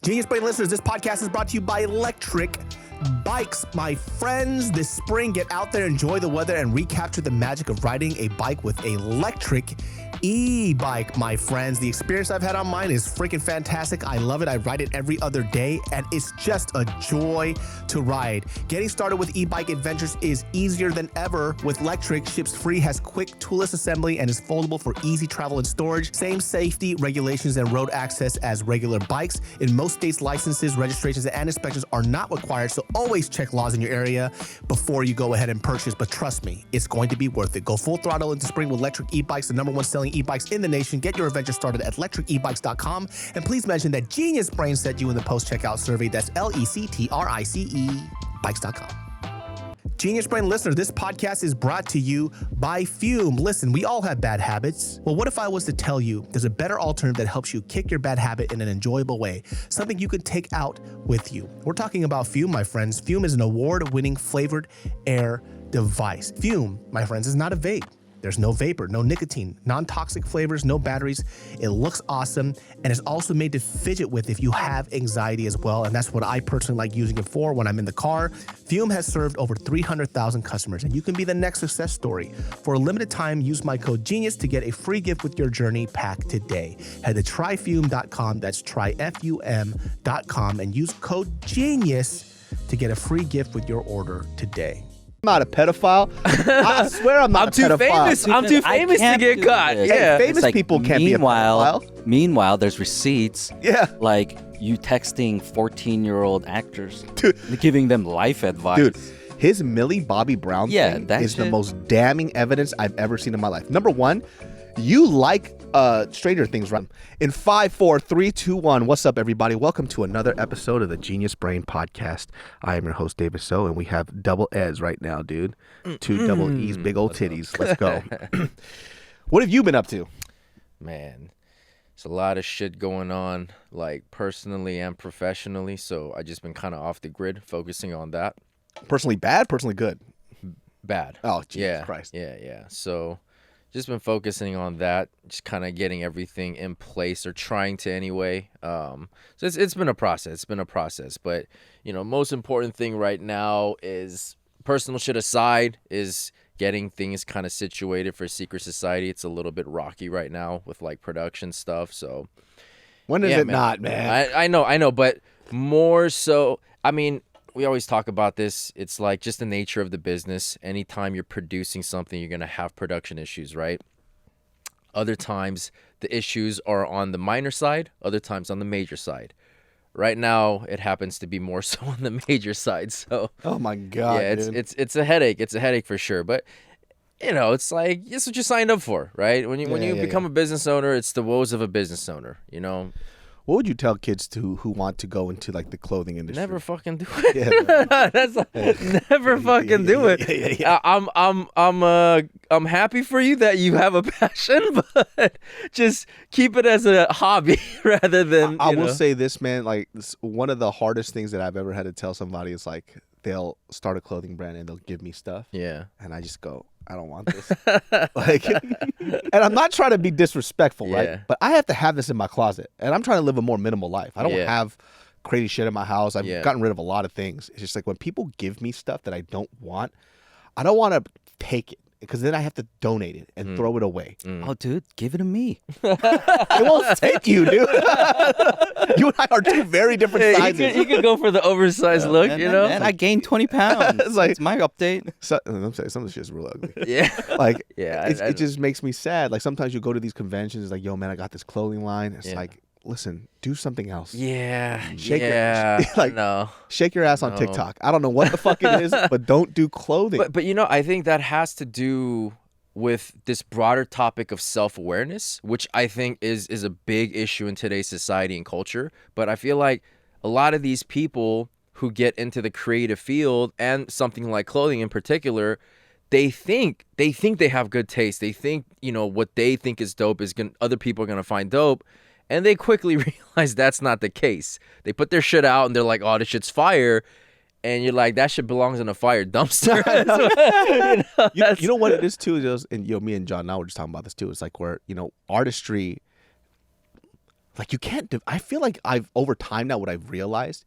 Genius Brain listeners, this podcast is brought to you by Electric Bikes. My friends, this spring, get out there, enjoy the weather, and recapture the magic of riding a bike with electric e-bike, my friends. The experience I've had on mine is freaking fantastic. I love it. I ride it every other day, and it's just a joy to ride. Getting started with e-bike adventures is easier than ever with Electric. Ships free, has quick toolless assembly, and is foldable for easy travel and storage. Same safety, regulations, and road access as regular bikes. In most states, licenses, registrations, and inspections are not required, so always check laws in your area before you go ahead and purchase. But trust me, it's going to be worth it. Go full throttle into spring with Electric e-bikes, the #1 selling e-bikes in the nation. Get your adventure started at electricebikes.com, and please mention that Genius Brain sent you in the post-checkout survey. That's LECTRICE bikes.com. Genius Brain listener, this podcast is brought to you by Fume. Listen, we all have bad habits. Well, what if I was to tell you there's a better alternative that helps you kick your bad habit in an enjoyable way, something you can take out with you? We're talking about Fume, my friends. Fume is an award-winning flavored air device. Fume, my friends, is not a vape. There's no vapor, no nicotine, non-toxic flavors, no batteries. It looks awesome, and it's also made to fidget with if you have anxiety as well, and that's what I personally like using it for when I'm in the car. Fume has served over 300,000 customers, and you can be the next success story. For a limited time, use my code GENIUS to get a free gift with your journey pack today. Head to tryfume.com, that's tryfum.com, and use code GENIUS to get a free gift with your order today. I'm not a pedophile. I swear I'm not a pedophile. I'm too famous to get caught. Yeah, famous people can't be a pedophile. Meanwhile, there's receipts. Yeah. Like you texting 14-year-old actors, Dude. giving them life advice. Dude, his Millie Bobby Brown thing is the most damning evidence I've ever seen in my life. Number one, you like Stranger Things, right? In 5, 4, 3, 2, 1. What's up, everybody? Welcome to another episode of the Genius Brain Podcast. I am your host, David So, and we have double Eds right now, dude. 2 double E's, big old titties. Let's go. What have you been up to? Man, there's a lot of shit going on, like personally and professionally. So I just been kind of off the grid, focusing on that. Personally bad, personally good? Bad. Oh, Jesus Christ. Yeah. So just been focusing on that, just kind of getting everything in place, or trying to anyway. So it's been a process. But, you know, most important thing right now is, personal shit aside, is getting things kind of situated for Secret Society. It's a little bit rocky right now with like production stuff. So when is it not, man? I know, but more so, I mean, we always talk about this. It's like just the nature of the business. Anytime you're producing something, you're going to have production issues, right? Other times the issues are on the minor side, other times on the major side. Right now, it happens to be more so on the major side. So, oh my God, yeah, it's a headache. It's a headache for sure. But you know, it's like, it's what you signed up for, right? When you become a business owner, it's the woes of a business owner, you know? What would you tell kids who want to go into like the clothing industry? Never fucking do it. That's like, never fucking do it. Yeah. I'm happy for you that you have a passion, but just keep it as a hobby rather than. I will say this, man. Like, one of the hardest things that I've ever had to tell somebody is like, they'll start a clothing brand and they'll give me stuff. Yeah. And I just go, I don't want this. Like, and I'm not trying to be disrespectful, right? But I have to have this in my closet, and I'm trying to live a more minimal life. I don't have crazy shit in my house. I've gotten rid of a lot of things. It's just like, when people give me stuff that I don't want to take it, because then I have to donate it and throw it away. Oh, dude, give it to me. I won't take you, dude. You and I are two very different sizes. You could go for the oversized look, you know? Man, I gained 20 pounds. It's my update. I'm saying, some of this shit's real ugly. Yeah. Like, it just makes me sad. Like, sometimes you go to these conventions, it's like, yo, man, I got this clothing line. It's like, listen, do something else. Yeah. Shake your ass on No. TikTok. I don't know what the fuck it is, but don't do clothing. But you know, I think that has to do with this broader topic of self-awareness, which I think is a big issue in today's society and culture. But I feel like a lot of these people who get into the creative field, and something like clothing in particular, they think they have good taste. They think, you know, what they think is dope is other people are gonna find dope. And they quickly realize that's not the case. They put their shit out and they're like, oh, this shit's fire. And you're like, that shit belongs in a fire dumpster. You know what it is too? And me and John now were just talking about this too. It's like, where, you know, artistry, Like you can't. I feel like over time now what I've realized,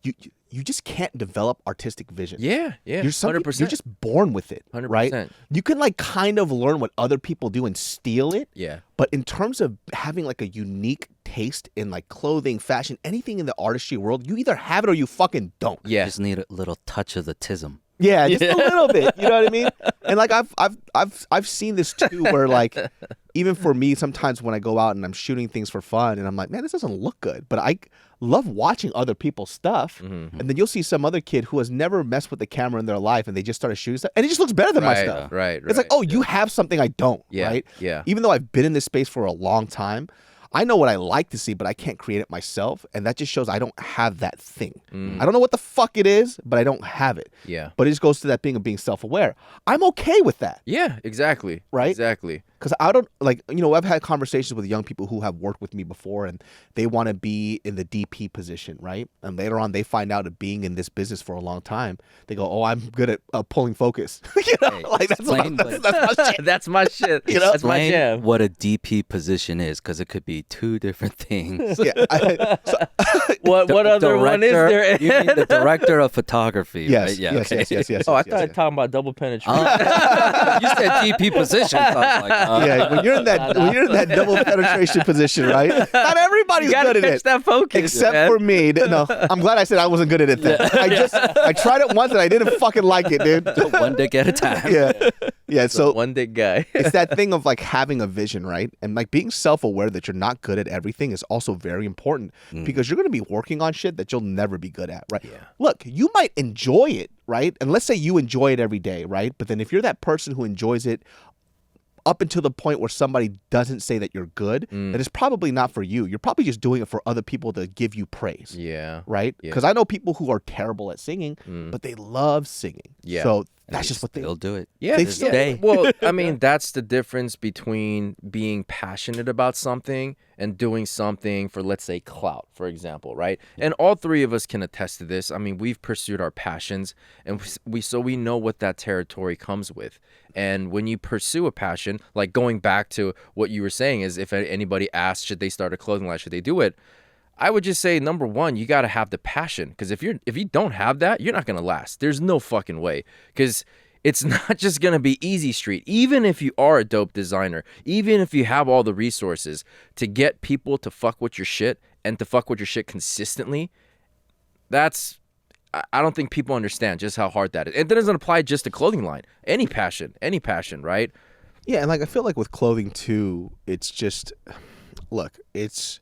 you just can't develop artistic vision. Yeah. You're 100%. You're just born with it, 100%. right? You can like kind of learn what other people do and steal it. Yeah. But in terms of having like a unique taste in like clothing, fashion, anything in the artistry world, you either have it or you fucking don't. Yeah. You just need a little touch of the tism. Yeah, just a little bit. You know what I mean? And like I've seen this too, where like even for me, sometimes when I go out and I'm shooting things for fun, and I'm like, man, this doesn't look good, but I love watching other people's stuff. Mm-hmm. And then you'll see some other kid who has never messed with the camera in their life, and they just started shooting stuff, and it just looks better than my stuff. Right. It's like, oh, you have something I don't. Yeah. Right. Yeah. Even though I've been in this space for a long time, I know what I like to see, but I can't create it myself. And that just shows I don't have that thing. I don't know what the fuck it is, but I don't have it. Yeah. But it just goes to that thing of being self-aware. I'm okay with that. Yeah, exactly. Right? Exactly. Because I don't, like, you know, I've had conversations with young people who have worked with me before, and they want to be in the DP position, right? And later on, they find out of being in this business for a long time. They go, oh, I'm good at pulling focus. You know, Hey, like that's my shit. That's my shit. You know? That's my Explain jam. what a DP position is, because it could be two different things. Yeah, What other one is there? You mean the director of photography, yes, right? Yeah, yes, okay. yes. Oh, I yes, thought you yes. were talking about double penetration. You said DP position. So I was like, Yeah, when you're in that double penetration position, right? Not everybody's You gotta good at catch it. that focus, Except man. for me. No, I'm glad I said I wasn't good at it then. I tried it once and I didn't fucking like it, dude. one dick at a time. Yeah. So One dick guy. it's that thing of like having a vision, right? And like being self-aware that you're not good at everything is also very important because you're going to be working on shit that you'll never be good at, right? Yeah. Look, you might enjoy it, right? And let's say you enjoy it every day, right? But then if you're that person who enjoys it up until the point where somebody doesn't say that you're good, then it's probably not for you. You're probably just doing it for other people to give you praise. Yeah. Right? Yeah. Because I know people who are terrible at singing, but they love singing. Yeah. So that's just what They'll do it. Yeah, They to still- this day. Well, I mean, that's the difference between being passionate about something and doing something for, let's say, clout, for example, right? And all three of us can attest to this. I mean, we've pursued our passions, and we know what that territory comes with. And when you pursue a passion, like going back to what you were saying, is if anybody asks, should they start a clothing line, should they do it? I would just say, number one, you got to have the passion, because if you don't have that, you're not going to last. There's no fucking way, because it's not just going to be easy street. Even if you are a dope designer, even if you have all the resources to get people to fuck with your shit and to fuck with your shit consistently, I don't think people understand just how hard that is. And that doesn't apply just to clothing line. Any passion, right? Yeah, and like I feel like with clothing too, it's just, look, it's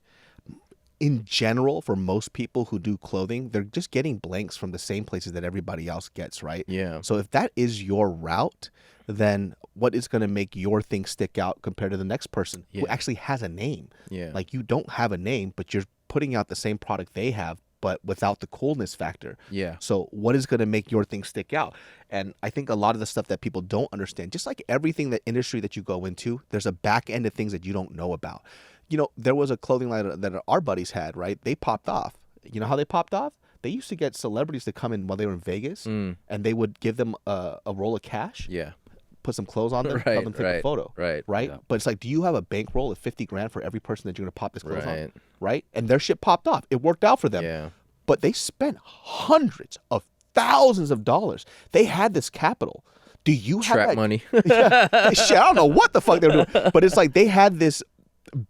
in general for most people who do clothing, they're just getting blanks from the same places that everybody else gets, right? Yeah. So if that is your route, then what is going to make your thing stick out compared to the next person who actually has a name? Yeah. Like you don't have a name, but you're putting out the same product they have, but without the coolness factor. Yeah. So what is going to make your thing stick out? And I think a lot of the stuff that people don't understand, just like everything, the industry that you go into, there's a back end of things that you don't know about. You know, there was a clothing line that our buddies had, right? They popped off. You know how they popped off? They used to get celebrities to come in while they were in Vegas, and they would give them a roll of cash. Yeah. Put some clothes on them, Right, have them take a photo. right. Right? Yeah. But it's like, do you have a bankroll of 50 grand for every person that you're going to pop this clothes on? Right. Right? And their shit popped off. It worked out for them. Yeah. But they spent hundreds of thousands of dollars. They had this capital. Do you have Trap that? money. Shit, I don't know what the fuck they were doing. But it's like they had this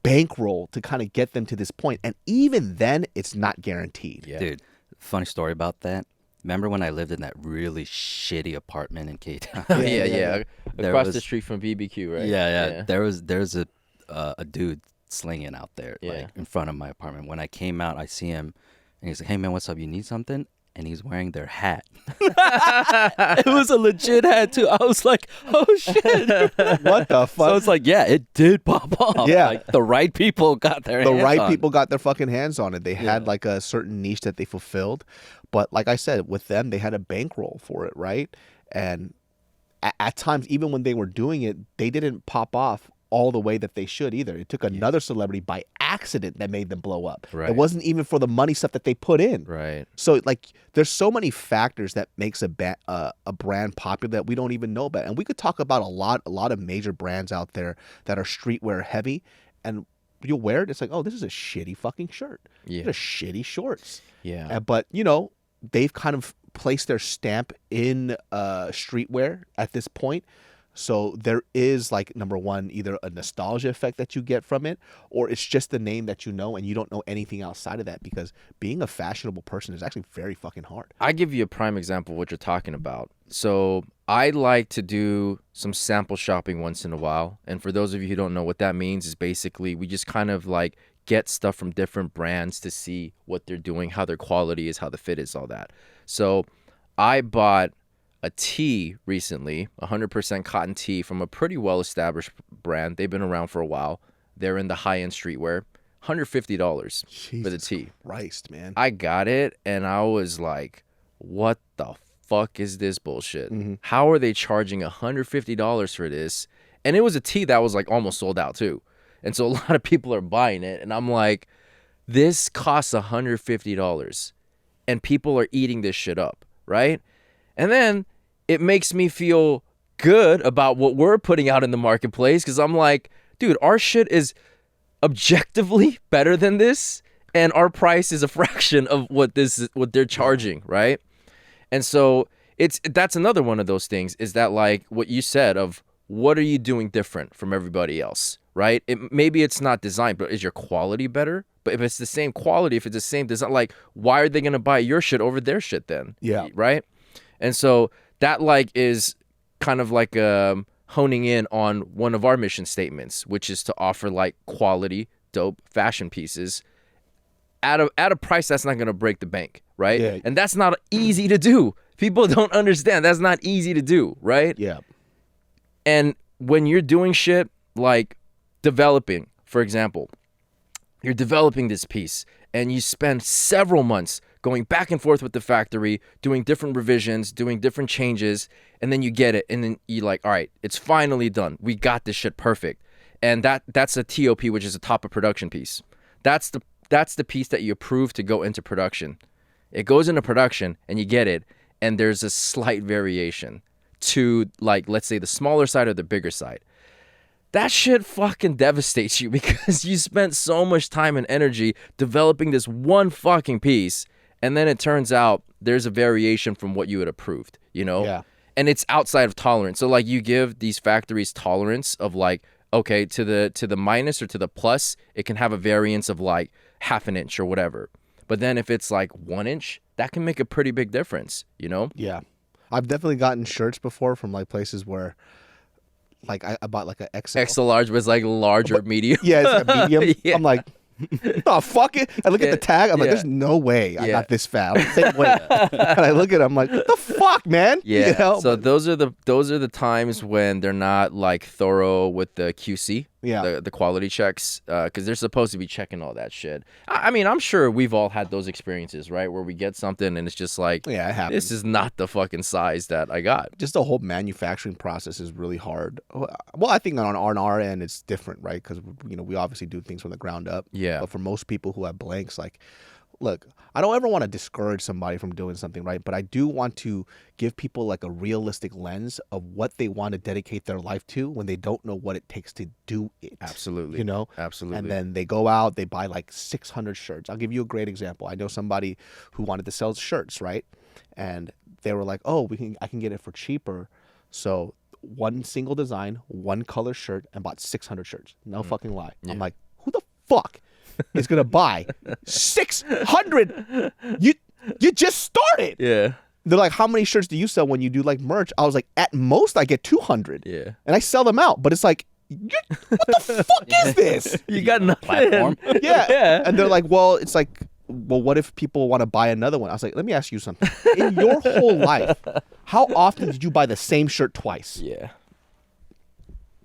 bankroll to kind of get them to this point. And even then, it's not guaranteed. Yeah. Dude, funny story about that. Remember when I lived in that really shitty apartment in K-Town? Yeah. There Across was- the street from BBQ, right? Yeah. There's a dude slinging out there, Yeah. like in front of my apartment. When I came out, I see him, and he's like, "Hey man, what's up? You need something?" And he's wearing their hat. It was a legit hat too. I was like, "Oh shit!" What the fuck? So it's like, yeah, it did pop off. Yeah. like the right people got their The hands right on. people got their fucking hands on it. They had like a certain niche that they fulfilled. But like I said, with them, they had a bankroll for it, right? And at times, even when they were doing it, they didn't pop off all the way that they should either. It took another celebrity by accident that made them blow up. Right. It wasn't even for the money stuff that they put in. Right. So like, there's so many factors that makes a brand popular that we don't even know about. And we could talk about a lot of major brands out there that are streetwear heavy, and you'll wear it. It's like, oh, this is a shitty fucking shirt. Yeah. These are shitty shorts. Yeah. But you know, they've kind of placed their stamp in streetwear at this point. So there is like, number one, either a nostalgia effect that you get from it, or it's just the name that you know and you don't know anything outside of that, because being a fashionable person is actually very fucking hard. I give you a prime example of what you're talking about. So I like to do some sample shopping once in a while. And for those of you who don't know, what that means is basically we just kind of like get stuff from different brands to see what they're doing, how their quality is, how the fit is, all that. So I bought a tee recently, 100% cotton tee from a pretty well-established brand. They've been around for a while. They're in the high-end streetwear. $150 for the tee. Christ, man. I got it, and I was like, what the fuck is this bullshit? How are they charging $150 for this? And it was a tee that was like almost sold out too. And so a lot of people are buying it, and I'm like, this costs $150, and people are eating this shit up, right? And then it makes me feel good about what we're putting out in the marketplace, because I'm like, dude, our shit is objectively better than this, and our price is a fraction of what they're charging, right? And so that's another one of those things, is that like what you said of what are you doing different from everybody else, right? Maybe it's not design, but is your quality better? But if it's the same quality, if it's the same design, like why are they gonna buy your shit over their shit then? Yeah. Right? And so that like is kind of like honing in on one of our mission statements, which is to offer like quality, dope fashion pieces at a price that's not going to break the bank, right? Yeah. And that's not easy to do. People don't understand that's not easy to do, right? Yeah. And when you're doing shit like developing, for example, you're developing this piece and you spend several months going back and forth with the factory, doing different revisions, doing different changes, and then you get it, and then you're like, all right, it's finally done. We got this shit perfect. And that's a TOP, which is a top of production piece. That's the piece that you approve to go into production. It goes into production, and you get it, and there's a slight variation to, like, let's say the smaller side or the bigger side. That shit fucking devastates you because you spent so much time and energy developing this one fucking piece, and then it turns out there's a variation from what you had approved, you know? Yeah. And it's outside of tolerance. So like you give these factories tolerance of like, okay, to the minus or to the plus, it can have a variance of like half an inch or whatever. But then if it's like 1 inch, that can make a pretty big difference, you know? Yeah. I've definitely gotten shirts before from like places where like I bought like an XL. Extra large was like large or medium. Yeah, it's a medium. Yeah. I'm like, oh, fuck it. I look at the tag. I'm like, there's no way I got this fat. I'm the same way. And I look at it. I'm like, what the fuck, man? Yeah. You know? So those are the times when they're not like thorough with the QC. Yeah. The quality checks, because they're supposed to be checking all that shit. I mean, I'm sure we've all had those experiences, right? Where we get something and it's just like, yeah, it happens. This is not the fucking size that I got. Just the whole manufacturing process is really hard. Well, I think on our end it's different, right? Because we obviously do things from the ground up. Yeah. But for most people who have blanks, like, look, I don't ever want to discourage somebody from doing something, right? But I do want to give people like a realistic lens of what they want to dedicate their life to when they don't know what it takes to do it. Absolutely. You know? Absolutely. And then they go out, they buy like 600 shirts. I'll give you a great example. I know somebody who wanted to sell shirts, right? And they were like, oh, I can get it for cheaper. So one single design, one color shirt, and bought 600 shirts. No fucking lie. Yeah. I'm like, who the fuck is gonna buy 600? You just started. Yeah. They're like, how many shirts do you sell when you do like merch? I was like, at most I get 200. Yeah. And I sell them out, but it's like, what the fuck is this? You got nothing. Platform. Yeah. And they're like, well, it's like, well, what if people want to buy another one? I was like, let me ask you something. In your whole life, how often did you buy the same shirt twice? Yeah.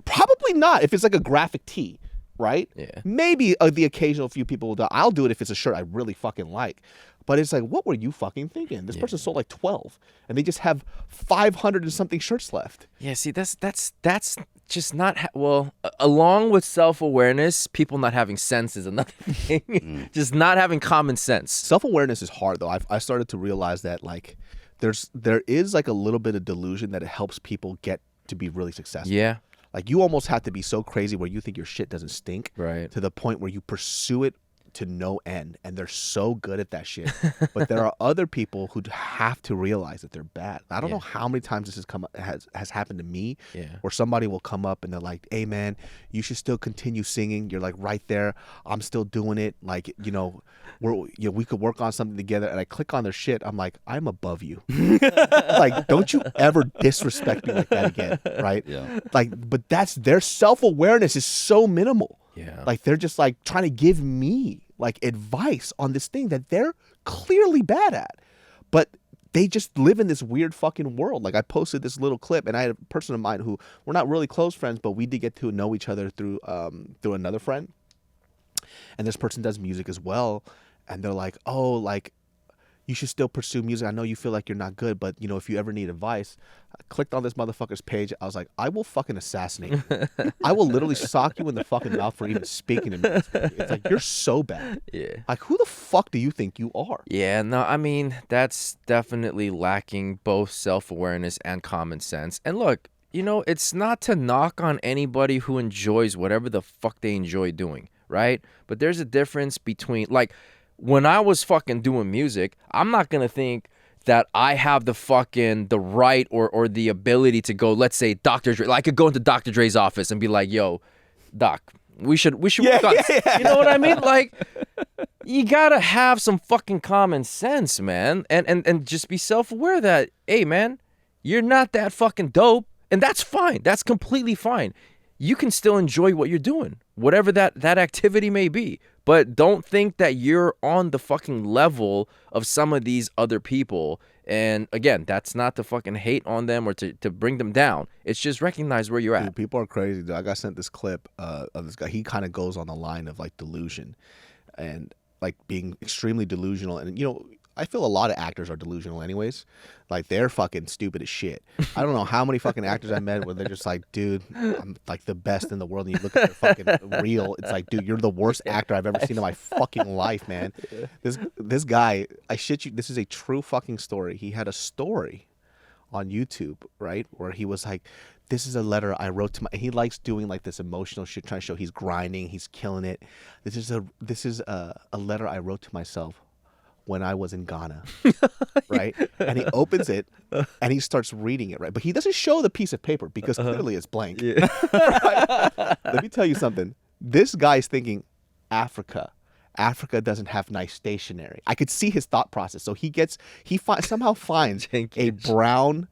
Probably not if it's like a graphic tee, right? Yeah. Maybe the occasional few people will do. I'll do it if it's a shirt I really fucking like. But it's like, what were you fucking thinking? This person sold like 12, and they just have 500 and something shirts left. Yeah, see, that's just not along with self-awareness, people not having sense is another thing. Just not having common sense. Self-awareness is hard though. I started to realize that like there is like a little bit of delusion that it helps people get to be really successful. Yeah. Like you almost have to be so crazy where you think your shit doesn't stink, Right. to the point where you pursue it to no end, and they're so good at that shit. But there are other people who have to realize that they're bad. I don't know how many times this has happened to me, where somebody will come up and they're like, "Hey man, you should still continue singing. You're like right there. I'm still doing it. Like, you know, we could work on something together." And I click on their shit. I'm like, I'm above you. Like, don't you ever disrespect me like that again, right? Yeah. Like, but that's their self-awareness is so minimal. Yeah. Like they're just like trying to give me like advice on this thing that they're clearly bad at. But they just live in this weird fucking world. Like I posted this little clip, and I had a person of mine who we're not really close friends, but we did get to know each other through another friend. And this person does music as well. And they're like, "Oh, like you should still pursue music. I know you feel like you're not good, but you know, if you ever need advice." I clicked on this motherfucker's page. I was like, I will fucking assassinate you. I will literally sock you in the fucking mouth for even speaking to me. It's like, you're so bad. Yeah. Like, who the fuck do you think you are? Yeah, no, I mean, that's definitely lacking both self-awareness and common sense. And look, you know, it's not to knock on anybody who enjoys whatever the fuck they enjoy doing, right? But there's a difference between, like, when I was fucking doing music, I'm not gonna think that I have the right or the ability to go, let's say Dr. Dre. Like, I could go into Dr. Dre's office and be like, "Yo, Doc, we should work on You know what I mean? Like, you gotta have some fucking common sense, man, and just be self-aware that, hey, man, you're not that fucking dope, and that's fine. That's completely fine. You can still enjoy what you're doing, whatever that activity may be. But don't think that you're on the fucking level of some of these other people. And again, that's not to fucking hate on them or to bring them down. It's just recognize where you're at. Dude, people are crazy, dude. I got sent this clip of this guy. He kind of goes on the line of like delusion and like being extremely delusional. And, you know, I feel a lot of actors are delusional anyways. Like, they're fucking stupid as shit. I don't know how many fucking actors I met where they're just like, "Dude, I'm like the best in the world." And you look at their fucking reel, it's like, "Dude, you're the worst actor I've ever seen in my fucking life, man." This guy, I shit you, this is a true fucking story. He had a story on YouTube, right, where he was like, "This is a letter I wrote to my," he likes doing like this emotional shit, trying to show he's grinding, he's killing it. This is a letter I wrote to myself when I was in Ghana, right? And he opens it and he starts reading it, right? But he doesn't show the piece of paper because clearly it's blank. Yeah. Right? Let me tell you something. This guy's thinking, Africa doesn't have nice stationery. I could see his thought process. So he somehow finds a brown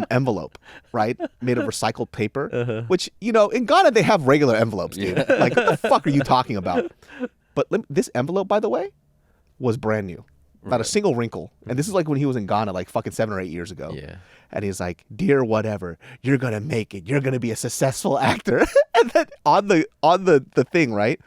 envelope, right, made of recycled paper, which, you know, in Ghana they have regular envelopes, dude. Like, what the fuck are you talking about? But this envelope, by the way, was brand new, not a single wrinkle. And this is like when he was in Ghana, like fucking 7 or 8 years ago. Yeah. And he's like, "Dear whatever, you're gonna make it. You're gonna be a successful actor." And then on the thing, right,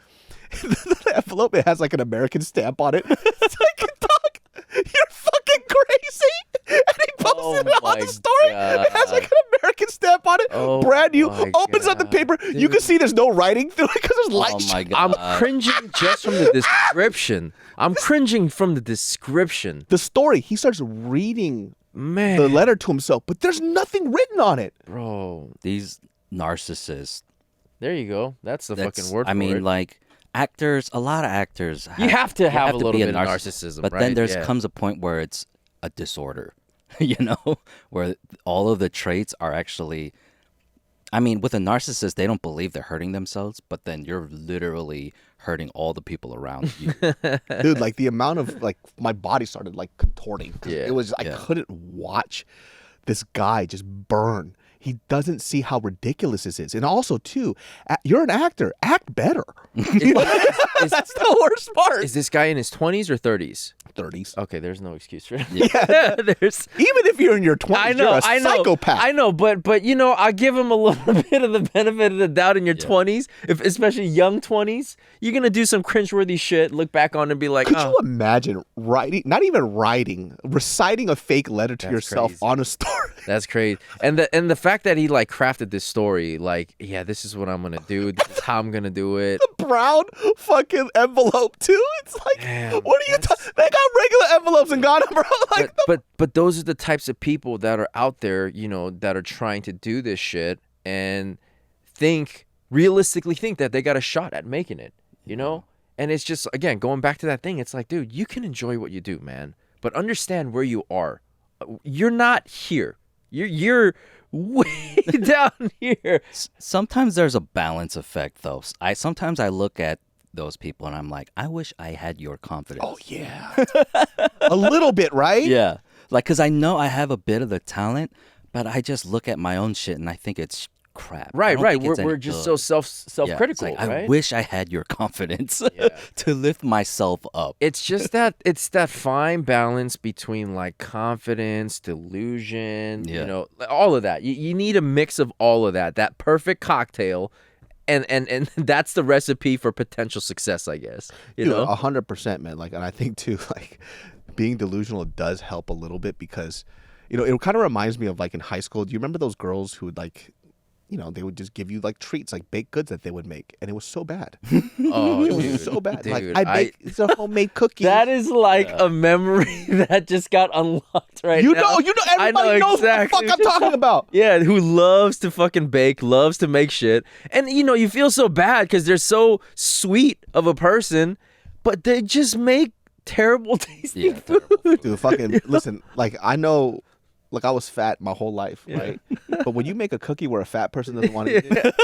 the envelope, it has like an American stamp on it. It's like, "Dog, you're fucking crazy." And he posted it on the story. God. It has like an American stamp on it, brand new. Opens up the paper. Dude. You can see there's no writing through it because there's light. Oh my God. I'm cringing just from the description. The story, he starts reading Man. the letter to himself, but there's nothing written on it. Bro. These narcissists. There you go. That's the fucking word for it. I mean, like, actors, a lot of actors. You have to have a little be bit of narcissism, but right? then there comes a point where it's a disorder, you know, where all of the traits are actually, I mean, with a narcissist, they don't believe they're hurting themselves, but then you're literally hurting all the people around you. Dude, like the amount of, like, my body started like contorting. Yeah. It was, I couldn't watch this guy just burn. He doesn't see how ridiculous this is. And also, too, you're an actor. Act better. That's the worst part. Is this guy in his 20s or 30s? 30s. Okay, there's no excuse for it. Yeah. There's even if you're in your 20s, you're a psychopath. I know, but you know, I give him a little bit of the benefit of the doubt in your 20s, especially young 20s. You're going to do some cringeworthy shit, look back on it and be like, Could you imagine reciting a fake letter to yourself crazy. on a story? That's crazy. And the fact that he like crafted this story, like, yeah, this is what I'm going to do. This is how I'm going to do it. The brown fucking envelope, too. It's like, Damn, what are you talking? They got regular envelopes in Ghana, bro. Like, but those are the types of people that are out there, you know, that are trying to do this shit, and realistically think that they got a shot at making it, you know? And it's just, again, going back to that thing, it's like, dude, you can enjoy what you do, man, but understand where you are. You're not here. You're way down here. Sometimes there's a balance effect, though. Sometimes I look at those people and I'm like, I wish I had your confidence. Oh, yeah. A little bit, right? Yeah. Like, because I know I have a bit of the talent, but I just look at my own shit and I think it's crap. Right. We're just so self-critical, like, right? I wish I had your confidence to lift myself up. It's just that fine balance between like confidence, delusion, you know, all of that. You need a mix of all of that perfect cocktail. And that's the recipe for potential success, I guess. You know, 100%, man. Like, and I think too, like, being delusional does help a little bit because, you know, it kind of reminds me of like in high school. Do you remember those girls who would like, you know, they would just give you like treats, like baked goods that they would make, and it was so bad. Oh, it was so bad. Dude, like it's a homemade cookie. That is like a memory that just got unlocked right now. You know, everybody knows exactly what the fuck I'm talking about. Yeah, who loves to fucking bake, loves to make shit, and you know, you feel so bad because they're so sweet of a person, but they just make terrible tasting food. Dude, fucking listen. Like I know. Like I was fat my whole life, right? But when you make a cookie where a fat person doesn't want to eat it,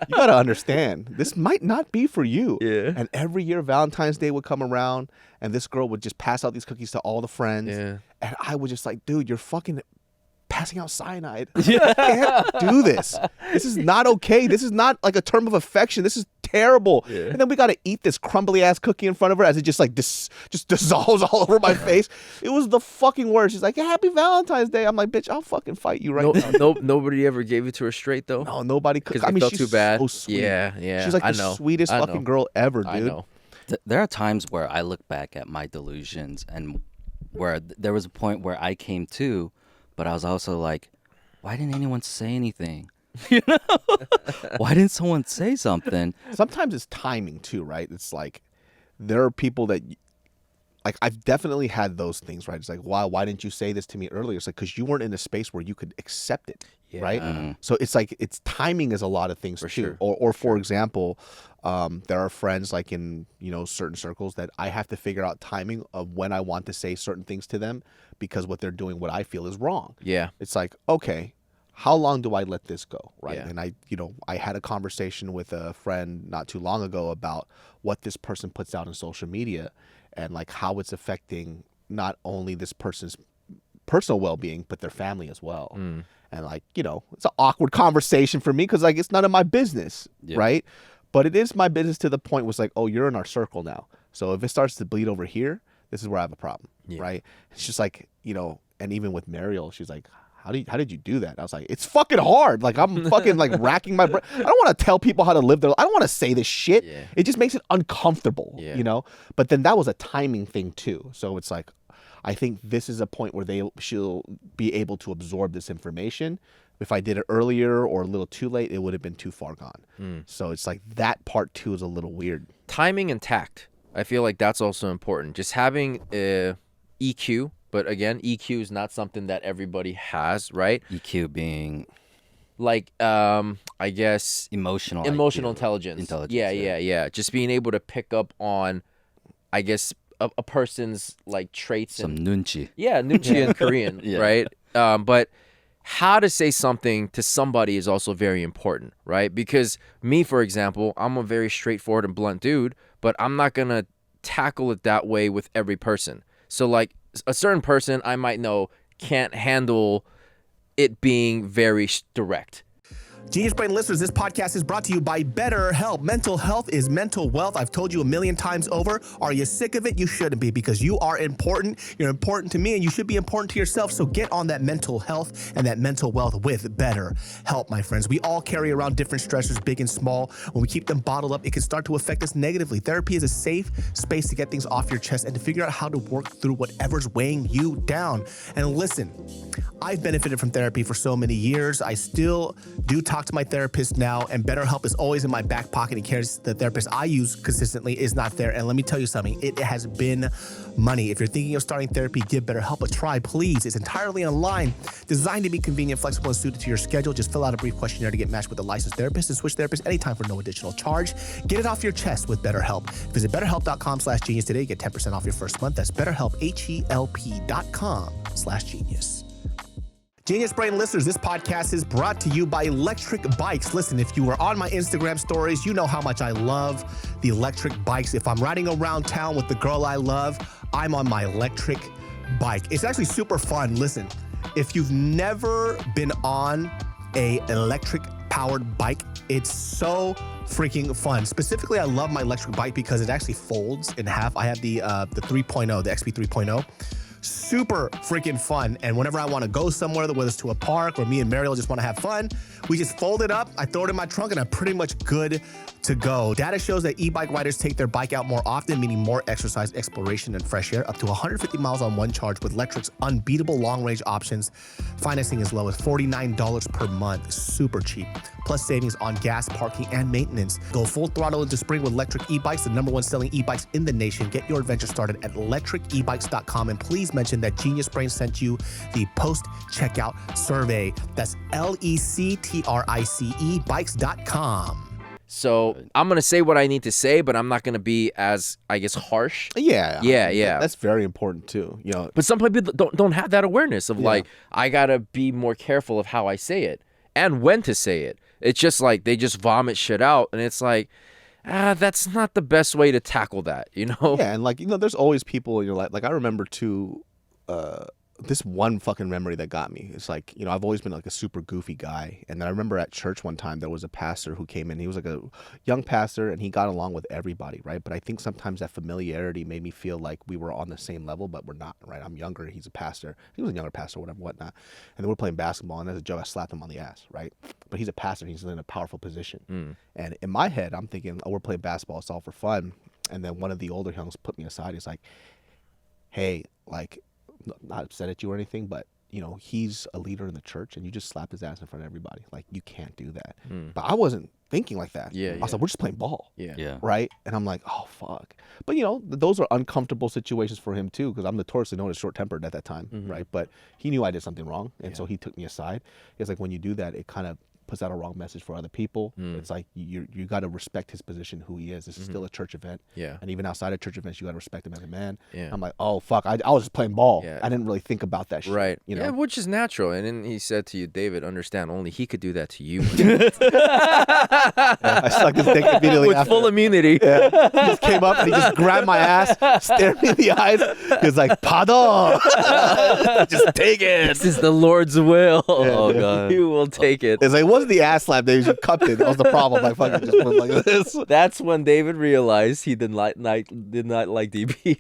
you gotta understand this might not be for you. Yeah. And every year Valentine's Day would come around, and this girl would just pass out these cookies to all the friends. Yeah. And I was just like, dude, you're fucking passing out cyanide. I can't do this. This is not okay. This is not like a term of affection. This is terrible. Yeah. And then we got to eat this crumbly ass cookie in front of her as it just like just dissolves all over my face. It was the fucking worst. She's like, happy Valentine's Day. I'm like, bitch, I'll fucking fight you right now. Nobody ever gave it to her straight though. No, nobody could. I mean, felt she's too bad. So sweet. Yeah. She's like the sweetest fucking girl ever, dude. I know. There are times where I look back at my delusions and where there was a point where I came to, but I was also like, why didn't anyone say anything? You know? Why didn't someone say something? Sometimes it's timing too, right? It's like there are people that, like, I've definitely had those things, right? It's like, why didn't you say this to me earlier? It's like, because you weren't in a space where you could accept it, right? Mm-hmm. So it's like, it's timing is a lot of things too. Sure. Or for example, there are friends like in, you know, certain circles that I have to figure out timing of when I want to say certain things to them because what they're doing, what I feel is wrong. Yeah. It's like, okay, how long do I let this go, right? Yeah. And I had a conversation with a friend not too long ago about what this person puts out on social media and like how it's affecting not only this person's personal well-being, but their family as well. Mm. And like, you know, it's an awkward conversation for me because like it's none of my business, right? But it is my business to the point where it's like, oh, you're in our circle now. So if it starts to bleed over here, this is where I have a problem, right? It's just like, you know, and even with Mariel, she's like, how did you do that? I was like, it's fucking hard. Like I'm fucking like racking my brain. I don't want to tell people how to live their life. I don't want to say this shit. Yeah. It just makes it uncomfortable, you know? But then that was a timing thing too. So it's like, I think this is a point where she'll be able to absorb this information. If I did it earlier or a little too late, it would have been too far gone. Mm. So it's like that part too is a little weird. Timing and tact. I feel like that's also important. Just having EQ. But again, EQ is not something that everybody has, right? EQ being like, I guess emotional intelligence. Yeah. Just being able to pick up on, I guess, a person's like traits. Some nunchi. Yeah, nunchi in Korean, right? But how to say something to somebody is also very important, right? Because me, for example, I'm a very straightforward and blunt dude, but I'm not gonna tackle it that way with every person. So like, a certain person I might know can't handle it being very direct. Genius Brain listeners, this podcast is brought to you by BetterHelp. Mental health is mental wealth. I've told you a million times over. Are you sick of it? You shouldn't be, because you are important. You're important to me, and you should be important to yourself. So get on that mental health and that mental wealth with BetterHelp, my friends. We all carry around different stressors, big and small. When we keep them bottled up, it can start to affect us negatively. Therapy is a safe space to get things off your chest and to figure out how to work through whatever's weighing you down. And listen, I've benefited from therapy for so many years. I still do talk talk to my therapist now, and BetterHelp is always in my back pocket in case the therapist I use consistently is not there. And let me tell you something, it has been money. If you're thinking of starting therapy, give BetterHelp a try, please. It's entirely online, designed to be convenient, flexible, and suited to your schedule. Just fill out a brief questionnaire to get matched with a licensed therapist and switch therapists anytime for no additional charge. Get it off your chest with BetterHelp. Visit BetterHelp.com/genius today. Get 10% off your first month. That's BetterHelp, HELP.com/genius. Genius Brain listeners, this podcast is brought to you by electric bikes. Listen, if you were on my Instagram stories, you know how much I love the electric bikes. If I'm riding around town with the girl I love, I'm on my electric bike. It's actually super fun. Listen, if you've never been on a electric powered bike, it's so freaking fun. Specifically, I love my electric bike because it actually folds in half. I have the 3.0, the XP 3.0. Super freaking fun. And whenever I want to go somewhere, whether it's to a park or me and Mariel just want to have fun, we just fold it up, I throw it in my trunk, and I'm pretty much good to go. Data shows that e-bike riders take their bike out more often, meaning more exercise, exploration, and fresh air. Up to 150 miles on one charge with Lectric's unbeatable long-range options. Financing as low as $49 per month. Super cheap. Plus savings on gas, parking, and maintenance. Go full throttle into spring with electric e-bikes, the #1 selling e-bikes in the nation. Get your adventure started at electricebikes.com, and please mention that Genius Brain sent you the post-checkout survey. That's LECTRICE bikes.com. So I'm going to say what I need to say, but I'm not going to be as, I guess, harsh. Yeah. Yeah. That's very important too. You know, but some people don't have that awareness of like, I got to be more careful of how I say it and when to say it. It's just like they just vomit shit out, and it's like, that's not the best way to tackle that, you know? Yeah, and like, you know, there's always people in your life. Like I remember too, this one fucking memory that got me. It's like, you know, I've always been like a super goofy guy. And then I remember at church one time, there was a pastor who came in. He was like a young pastor, and he got along with everybody, right? But I think sometimes that familiarity made me feel like we were on the same level, but we're not, right? I'm younger. He's a pastor. He was a younger pastor, whatnot. And then we're playing basketball, and as a joke, I slapped him on the ass, right? But he's a pastor. He's in a powerful position. And in my head, I'm thinking, oh, we're playing basketball. It's all for fun. And then one of the older youngs put me aside. He's like, hey, like, not upset at you or anything, but you know, he's a leader in the church, and you just slapped his ass in front of everybody. Like, you can't do that. But I wasn't thinking like that. I was like, we're just playing ball. Yeah. Right? And I'm like, oh, fuck. But, you know, those are uncomfortable situations for him, too, because I'm notoriously known as short-tempered at that time, right? But he knew I did something wrong, and so he took me aside. It's like, when you do that, it kind of puts out a wrong message for other people. It's like you got to respect his position, who he is. This is still a church event. And even outside of church events, you got to respect him as a man. I'm like, oh, fuck. I was just playing ball. I didn't really think about that shit. Right. You know? Yeah, which is natural. And then he said to you, David, understand, only he could do that to you. I sucked his dick immediately with after. full immunity. He just came up and he just grabbed my ass, stared me in the eyes. He was like, pardon. Just take it. This is the Lord's will. Oh, God. You will take it. It's like, it wasn't the ass slap, they just cupped it. That was the problem. Like, fucking just went like this. That's when David realized he did not like DB.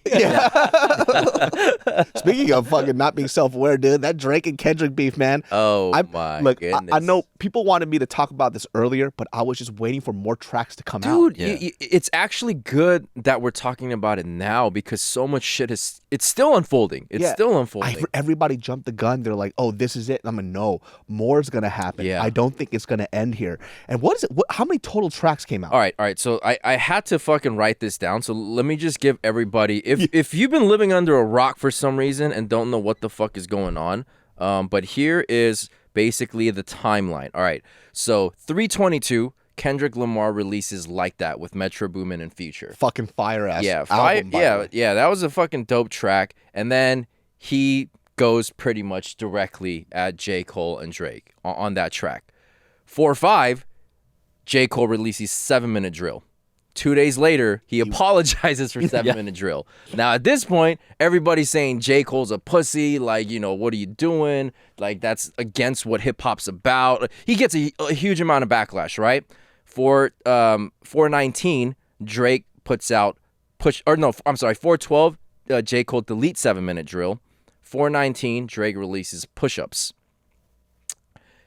Speaking of fucking not being self-aware, dude, that Drake and Kendrick beef, man. Oh, my goodness. I know people wanted me to talk about this earlier, but I was just waiting for more tracks to come out. Dude, it's actually good that we're talking about it now, because so much shit it's still unfolding. It's still unfolding. Everybody jumped the gun. They're like, oh, this is it. I'm like, no, more is going to happen. I don't think it's going to end here. And what is it? How many total tracks came out? All right. So I had to fucking write this down. So let me just give everybody, if you've been living under a rock for some reason and don't know what the fuck is going on, but here is basically the timeline. All right. So 3/22, Kendrick Lamar releases Like That with Metro Boomin and Future. Fucking fire ass. Album, that was a fucking dope track. And then he goes pretty much directly at J. Cole and Drake on that track. 4/5, J. Cole releases 7-Minute Drill. 2 days later, he apologizes for 7-Minute Drill. Now, at this point, everybody's saying J. Cole's a pussy. Like, you know, what are you doing? Like, that's against what hip-hop's about. He gets a huge amount of backlash, right? For 4/19, Drake puts out 4/12, J. Cole deletes 7-Minute Drill. 4/19, Drake releases Push-Ups.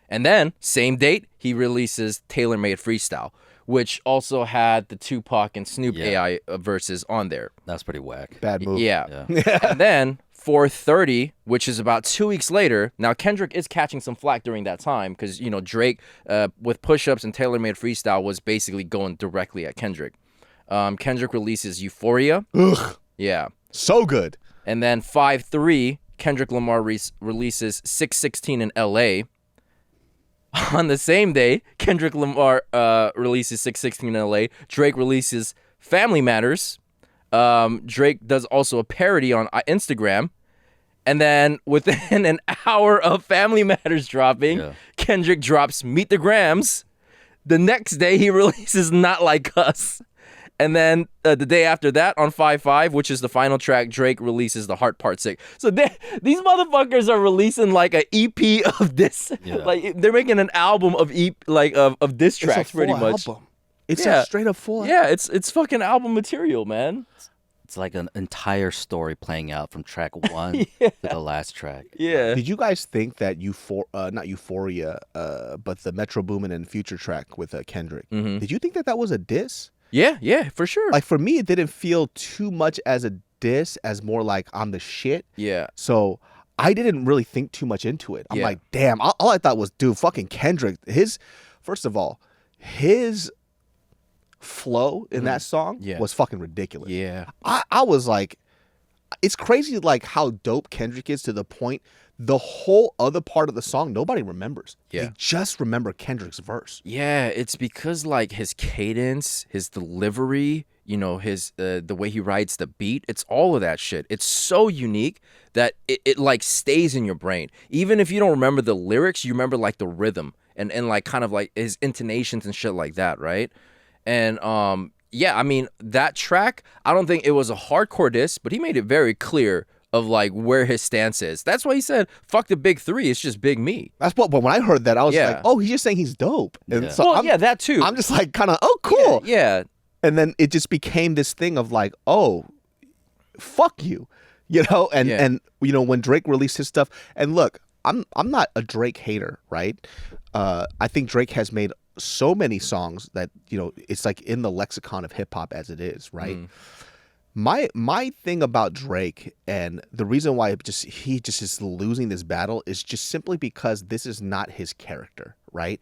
And then, same date, he releases Tailor Made Freestyle, which also had the Tupac and Snoop AI verses on there. That's pretty whack. Bad move. Yeah. And then 4:30, which is about 2 weeks later. Now Kendrick is catching some flack during that time because Drake with push-ups and tailor-made freestyle was basically going directly at Kendrick. Kendrick releases Euphoria. Ugh. Yeah. So good. And then 5:3, Kendrick Lamar releases 616 in LA. On the same day, Kendrick Lamar releases 616 in LA. Drake releases Family Matters. Drake does also a parody on Instagram. And then within an hour of Family Matters dropping, Kendrick drops Meet the Grams. The next day, he releases Not Like Us. And then the day after that, on 5/5, which is the final track, Drake releases The Heart Part 6. So these motherfuckers are releasing like an EP of this. Yeah. Like they're making an album of of diss tracks pretty much. Album. It's a straight up full. Yeah, it's fucking album material, man. It's like an entire story playing out from track 1 to the last track. Yeah. Did you guys think that not Euphoria, but the Metro Boomin and Future track with Kendrick? Mm-hmm. Did you think that was a diss? Yeah, for sure. Like for me, it didn't feel too much as a diss, as more like I'm the shit. Yeah. So I didn't really think too much into it. I'm like, damn. All I thought was, dude, fucking Kendrick. First of all, his flow in that song was fucking ridiculous. Yeah. I was like, it's crazy like how dope Kendrick is to the point the whole other part of the song nobody remembers. Yeah. They just remember Kendrick's verse. Yeah, it's because like his cadence, his delivery, his the way he rides the beat, it's all of that shit. It's so unique that it like stays in your brain. Even if you don't remember the lyrics, you remember like the rhythm and like kind of like his intonations and shit like that, right? And yeah, I mean, that track, I don't think it was a hardcore diss, but he made it very clear of like where his stance is. That's why he said, fuck the big three, it's just big me. But when I heard that, I was like, oh, he's just saying he's dope. And so that too. I'm just like kind of, oh, cool. Yeah. And then it just became this thing of like, oh, fuck you. And when Drake released his stuff, and look, I'm not a Drake hater, right? I think Drake has made so many songs that, it's like in the lexicon of hip hop as it is, right? My thing about Drake and the reason why he just is losing this battle is just simply because this is not his character, right?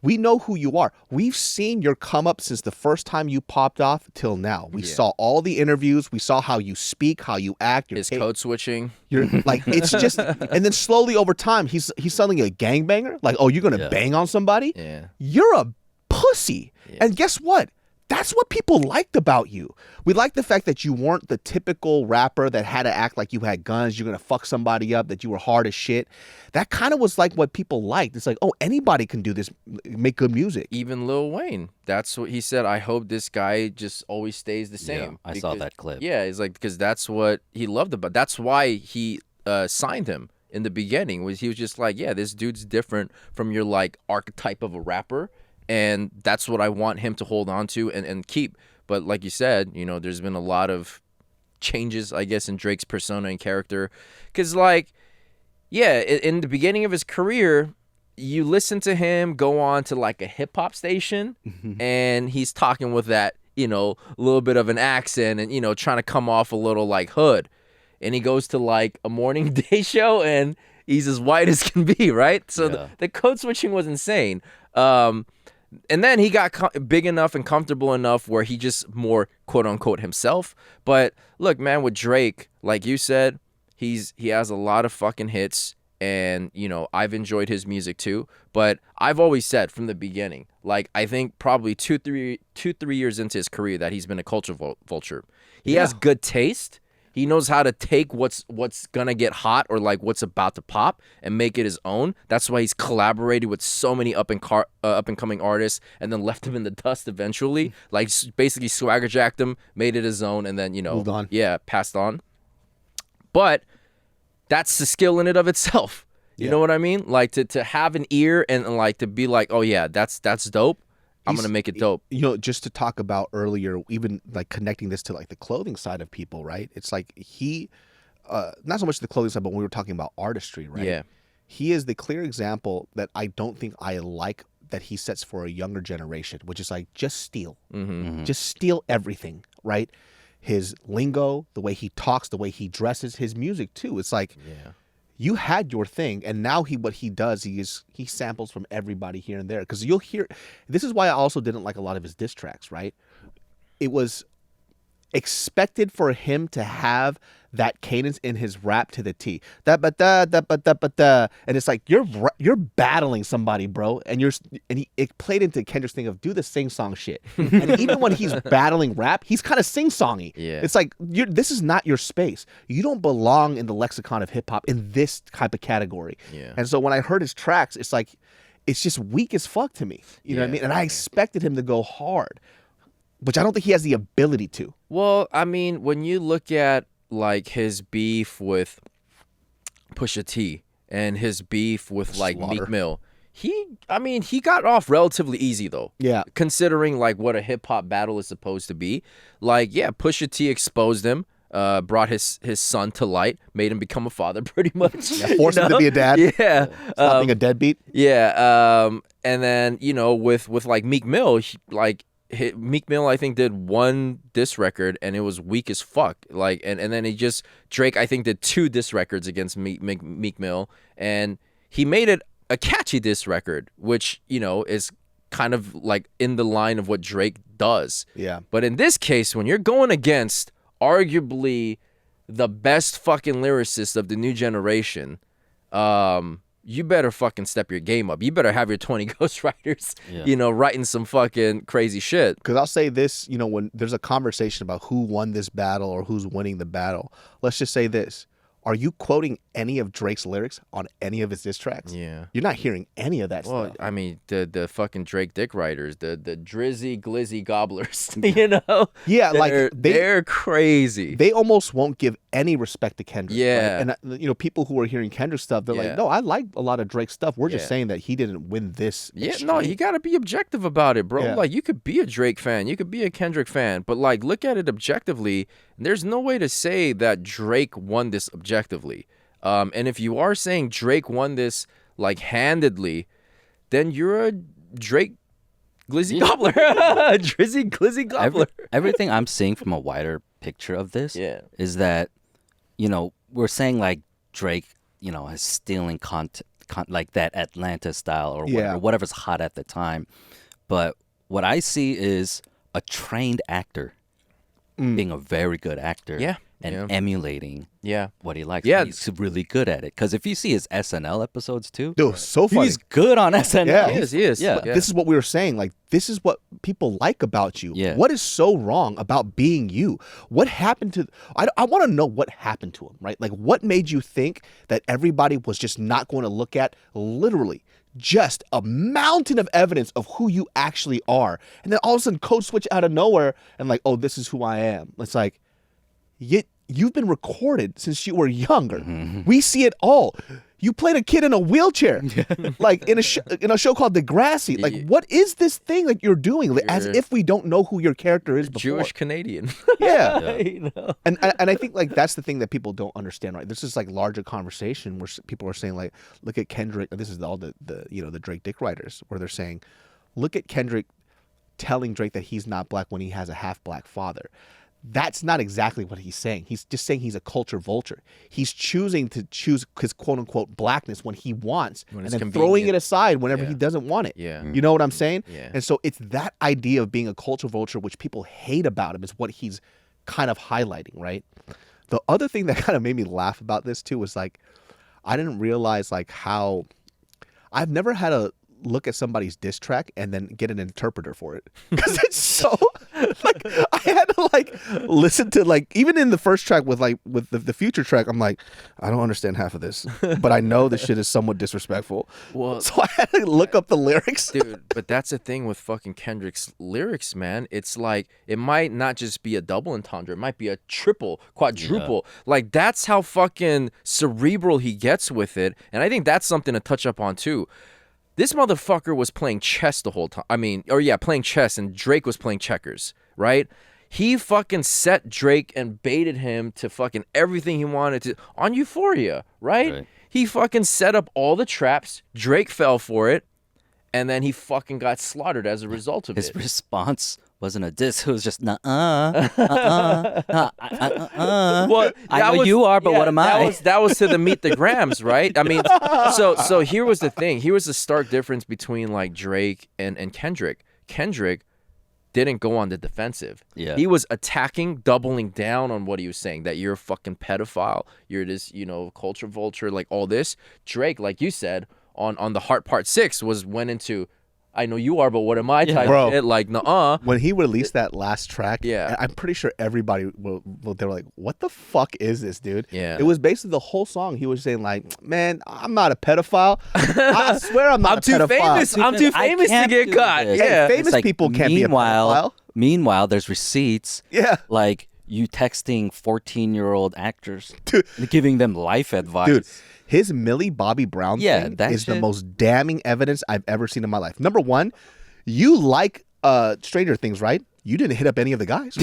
We know who you are. We've seen your come up since the first time you popped off till now. We saw all the interviews. We saw how you speak, how you act. His code switching. You're like, it's just, and then slowly over time, he's suddenly a gangbanger. Like, oh, you're gonna bang on somebody? Yeah. You're a pussy. Yeah. And guess what? That's what people liked about you. We liked the fact that you weren't the typical rapper that had to act like you had guns, you're going to fuck somebody up, that you were hard as shit. That kind of was like what people liked. It's like, oh, anybody can do this, make good music. Even Lil Wayne. That's what he said. I hope this guy just always stays the same. Yeah, I saw that clip. Yeah, it's like, because that's what he loved about. That's why he signed him in the beginning. He was just like, yeah, this dude's different from your like archetype of a rapper. And that's what I want him to hold on to and keep. But like you said, there's been a lot of changes, I guess, in Drake's persona and character. Because, like, yeah, in the beginning of his career, you listen to him go on to, like, a hip-hop station, and he's talking with that, little bit of an accent and, trying to come off a little, like, hood. And he goes to, like, a morning day show, and he's as white as can be, right? So the code switching was insane. And then he got big enough and comfortable enough where he just more quote unquote himself. But look, man, with Drake, like you said, he has a lot of fucking hits, and I've enjoyed his music too. But I've always said from the beginning, like I think probably 2-3 years into his career that he's been a culture vulture. He has good taste. He knows how to take what's gonna get hot or like what's about to pop and make it his own. That's why he's collaborated with so many up and coming artists and then left him in the dust eventually. Like basically swagger jacked him, made it his own, and then moved on. Yeah, passed on. But that's the skill in it of itself. You know what I mean? Like to have an ear and like to be like, oh yeah, that's dope. I'm going to make it dope. Just to talk about earlier, even like connecting this to like the clothing side of people, right? It's like he, not so much the clothing side, but when we were talking about artistry, right? Yeah. He is the clear example that I don't think I like that he sets for a younger generation, which is like, just steal. Just steal everything, right? his lingo, the way he talks, the way he dresses, his music too. It's like you had your thing, and now what he does, he samples from everybody here and there. Because you'll hear, this is why I also didn't like a lot of his diss tracks, right? It was expected for him to have that cadence in his rap to the T. Da ba da da ba da ba da. And it's like you're battling somebody, bro. And it played into Kendrick's thing of do the sing-song shit. And even when he's battling rap, he's kind of sing-songy. Yeah. It's like this is not your space. You don't belong in the lexicon of hip hop in this type of category. Yeah. And so when I heard his tracks, it's like it's just weak as fuck to me. You know what I mean? And I expected him to go hard, which I don't think he has the ability to. Well, I mean, when you look at like his beef with Pusha T and his beef with like Meek Mill, he got off relatively easy though. Yeah. Considering like what a hip hop battle is supposed to be. Like, yeah, Pusha T exposed him, brought his son to light, made him become a father pretty much. Yeah, forced him to be a dad. Yeah. Stop being a deadbeat. Yeah. And then, with like Meek Mill, Meek Mill, I think, did one diss record and it was weak as fuck. Like, and then Drake, I think, did 2 diss records against Meek Mill, and he made it a catchy diss record, which is kind of like in the line of what Drake does. Yeah. But in this case, when you're going against arguably the best fucking lyricist of the new generation, you better fucking step your game up. You better have your 20 ghostwriters, writing some fucking crazy shit. Because I'll say this, when there's a conversation about who won this battle or who's winning the battle, let's just say this. Are you quoting any of Drake's lyrics on any of his diss tracks? Yeah. You're not hearing any of that Well, stuff. I mean, the fucking Drake dick writers, the drizzy glizzy gobblers, Yeah, like they're crazy. They almost won't give any respect to Kendrick. Yeah. Right? And people who are hearing Kendrick stuff, they're like, no, I like a lot of Drake stuff. We're just saying that he didn't win this. Yeah, extreme. no, you got to be objective about it, bro. Yeah. Like, you could be a Drake fan, you could be a Kendrick fan, but like, look at it objectively. There's no way to say that Drake won this objectively. And if you are saying Drake won this like handedly, then you're a Drake glizzy gobbler. Drizzy glizzy gobbler. Everything I'm seeing from a wider picture of this is that, we're saying like Drake, is stealing content, like that Atlanta style or whatever's hot at the time. But what I see is a trained actor being a very good actor. Yeah. And emulating what he likes. Yeah. He's really good at it. Because if you see his SNL episodes too, dude, so funny. He's good on SNL. Yeah. He is. Yeah. This is what we were saying. Like, this is what people like about you. Yeah. What is so wrong about being you? What happened to... I want to know what happened to him, right? Like, what made you think that everybody was just not going to look at literally just a mountain of evidence of who you actually are? And then all of a sudden code switch out of nowhere and like, oh, this is who I am. It's like... You've been recorded since you were younger. Mm-hmm. We see it all. You played a kid in a wheelchair, like in a show called Degrassi. Like, what is this thing that you're doing? As if we don't know who your character is before. Jewish Canadian. Yeah. And I think like that's the thing that people don't understand, right? This is like larger conversation where people are saying like, look at Kendrick. This is all the Drake dick writers where they're saying, look at Kendrick telling Drake that he's not black when he has a half black father. That's not exactly what he's saying. He's just saying he's a culture vulture. He's choosing to choose his quote unquote blackness when he wants, and then throwing it aside whenever he doesn't want it. Yeah. You know what I'm saying? Yeah. And so it's that idea of being a culture vulture, which people hate about him, is what he's kind of highlighting, right? The other thing that kind of made me laugh about this too was like, I didn't realize like how I've never had a look at somebody's diss track and then get an interpreter for it, because it's so like I had to like listen to like even in the first track with the Future track, I'm like, I don't understand half of this, but I know this shit is somewhat disrespectful. Well, so I had to look up the lyrics, dude. But that's the thing with fucking Kendrick's lyrics, man. It's like it might not just be a double entendre, it might be a triple, quadruple. Like that's how fucking cerebral he gets with it, and I think that's something to touch up on too. This motherfucker was playing chess the whole time. Playing chess, and Drake was playing checkers, right? He fucking set Drake and baited him to fucking everything he wanted to on Euphoria, right? He fucking set up all the traps. Drake fell for it, and then he fucking got slaughtered as a result of it. His response wasn't a diss. It was just well, I know you are, but what am I? That was to the Meet the Grams, right? I mean, so here was the thing. Here was the stark difference between like Drake and Kendrick. Kendrick didn't go on the defensive. Yeah. He was attacking, doubling down on what he was saying, that you're a fucking pedophile, you're this, culture vulture, like all this. Drake, like you said, on the Heart Part 6 went into, I know you are, but what am I type Bro, shit, like, nuh-uh. When he released that last track, Yeah. I'm pretty sure everybody, they were like, what the fuck is this, dude? Yeah. It was basically the whole song. He was saying like, man, I'm not a pedophile. I swear I'm not a pedophile. I'm too famous to get caught. this. Yeah. Famous people can't be a pedophile. Meanwhile, there's receipts. Yeah. Like you texting 14-year-old actors, Dude. giving them life advice. Dude, his Millie Bobby Brown thing is the most damning evidence I've ever seen in my life. Number one, you like Stranger Things, right? You didn't hit up any of the guys.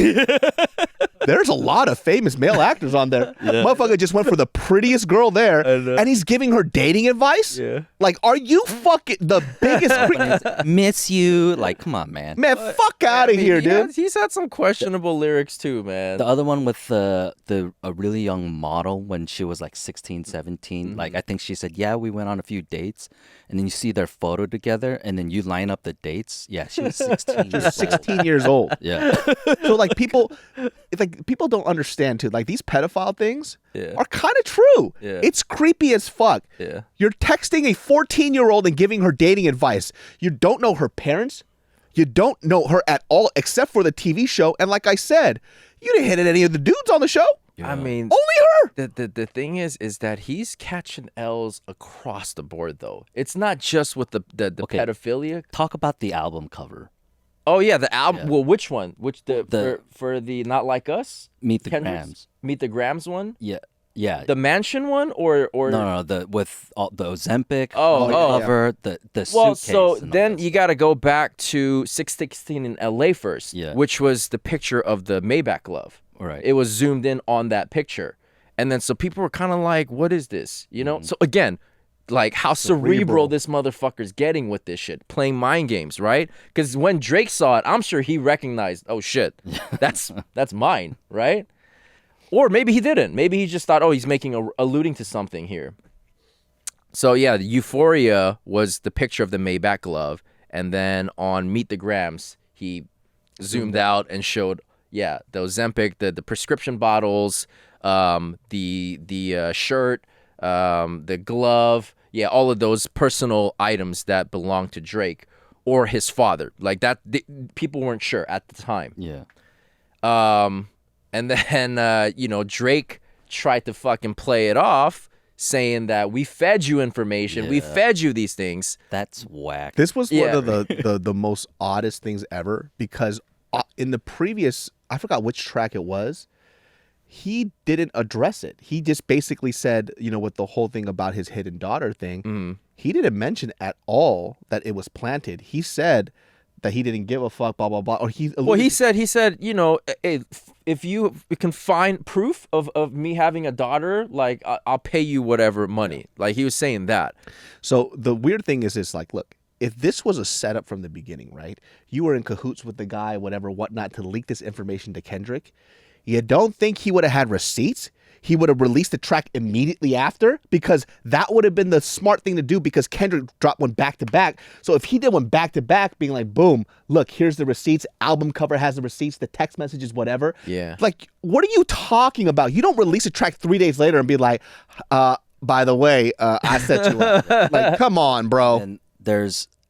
There's a lot of famous male actors on there. Motherfucker just went for the prettiest girl there, and he's giving her dating advice? Yeah. Like, are you fucking the biggest... Miss you. Like, come on, man. Man, fuck out of here, dude. He's had some questionable lyrics too, man. The other one with a really young model when she was like 16, 17. Like, I think she said, yeah, we went on a few dates. And then you see their photo together, and then you line up the dates. Yeah, she was 16. She was 16 years old. Yeah. So, like, people don't understand, too. Like, these pedophile things Yeah. are kind of true. Yeah. It's creepy as fuck. Yeah. You're texting a 14-year-old and giving her dating advice. You don't know her parents. You don't know her at all, except for the TV show. And like I said, you didn't hit any of the dudes on the show. I mean, only her. The thing is that he's catching L's across the board, though. It's not just with the pedophilia. Talk about the album cover. Oh yeah, the album. Yeah. Well, which one? For the Not Like Us? Meet the Kendrick's? Grams. Meet the Grams one? Yeah. Yeah. The mansion one or No, with all the Ozempic Oh, cover, the Well, suitcase. so and all then that you got to go back to 616 in LA first, Yeah. which was the picture of the Maybach glove. Right. It was zoomed in on that picture. And then so people were kind of like, what is this? You know? So again, like how cerebral this motherfucker's getting with this shit, playing mind games, right? Because when Drake saw it, I'm sure he recognized, oh shit, that's mine, right? Or maybe he didn't. Maybe he just thought, oh, he's alluding to something here. So yeah, the Euphoria was the picture of the Maybach glove, and then on Meet the Grams, he zoomed out and showed, the Ozempic, the prescription bottles, the shirt, the glove, all of those personal items that belong to Drake or his father. Like that, people weren't sure at the time. Yeah. And then, Drake tried to fucking play it off, saying that we fed you information, we fed you these things. That's whack. This was one of the most oddest things ever, because in the previous, I forgot which track it was, he didn't address it. He just basically said, with the whole thing about his hidden daughter thing, he didn't mention at all that it was planted. He said that he didn't give a fuck, blah, blah, blah. Or he said, if you can find proof of me having a daughter, like, I'll pay you whatever money. Like, he was saying that. So the weird thing is this, like, look, if this was a setup from the beginning, right? You were in cahoots with the guy, whatever, whatnot, to leak this information to Kendrick. You don't think he would have had receipts? He would have released the track immediately after, because that would have been the smart thing to do, because Kendrick dropped one back to back. So if he did one back to back, being like, boom, look, here's the receipts, album cover has the receipts, the text messages, whatever. Yeah. Like, what are you talking about? You don't release a track 3 days later and be like, by the way, I set you up. Like, come on, bro.